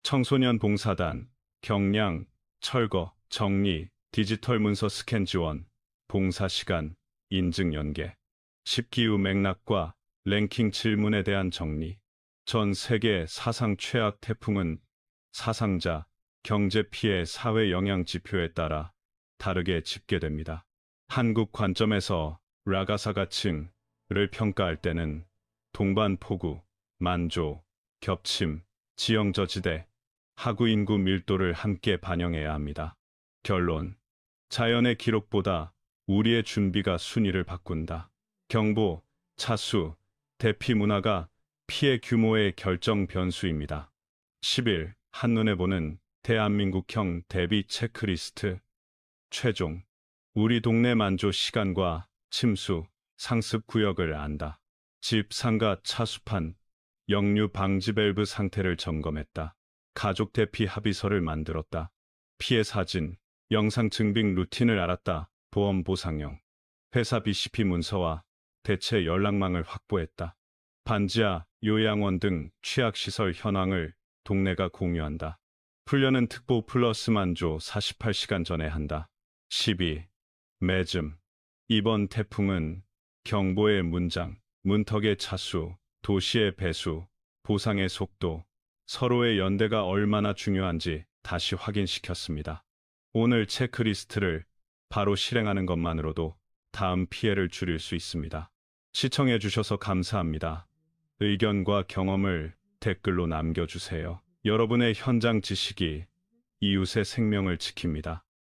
청소년 봉사단, 경량, 철거, 정리, 디지털 문서 스캔 지원, 봉사시간, 인증 연계. 10기후 맥락과 랭킹 질문에 대한 정리. 전 세계 사상 최악 태풍은 사상자, 경제 피해 사회 영향 지표에 따라 다르게 집계됩니다. 한국 관점에서 라가사가층을 평가할 때는 동반 폭우, 만조, 겹침, 지형 저지대, 하구 인구 밀도를 함께 반영해야 합니다. 결론. 자연의 기록보다 우리의 준비가 순위를 바꾼다. 경보, 차수, 대피 문화가 피해 규모의 결정 변수입니다. 10일 한눈에 보는 대한민국형 대비 체크리스트. 최종. 우리 동네 만조 시간과 침수, 상습 구역을 안다. 집, 상가, 차수판, 역류 방지 밸브 상태를 점검했다. 가족 대피 합의서를 만들었다. 피해 사진, 영상 증빙 루틴을 알았다. 보험 보상형. 회사 BCP 문서와 대체 연락망을 확보했다. 반지하, 요양원 등 취약시설 현황을 동네가 공유한다. 훈련은 특보 플러스 만조 48시간 전에 한다. 12. 매즘. 이번 태풍은 경보의 문장, 문턱의 차수, 도시의 배수, 보상의 속도, 서로의 연대가 얼마나 중요한지 다시 확인시켰습니다. 오늘 체크리스트를 바로 실행하는 것만으로도 다음 피해를 줄일 수 있습니다. 시청해 주셔서 감사합니다. 의견과 경험을 댓글로 남겨주세요. 여러분의 현장 지식이 이웃의 생명을 지킵니다.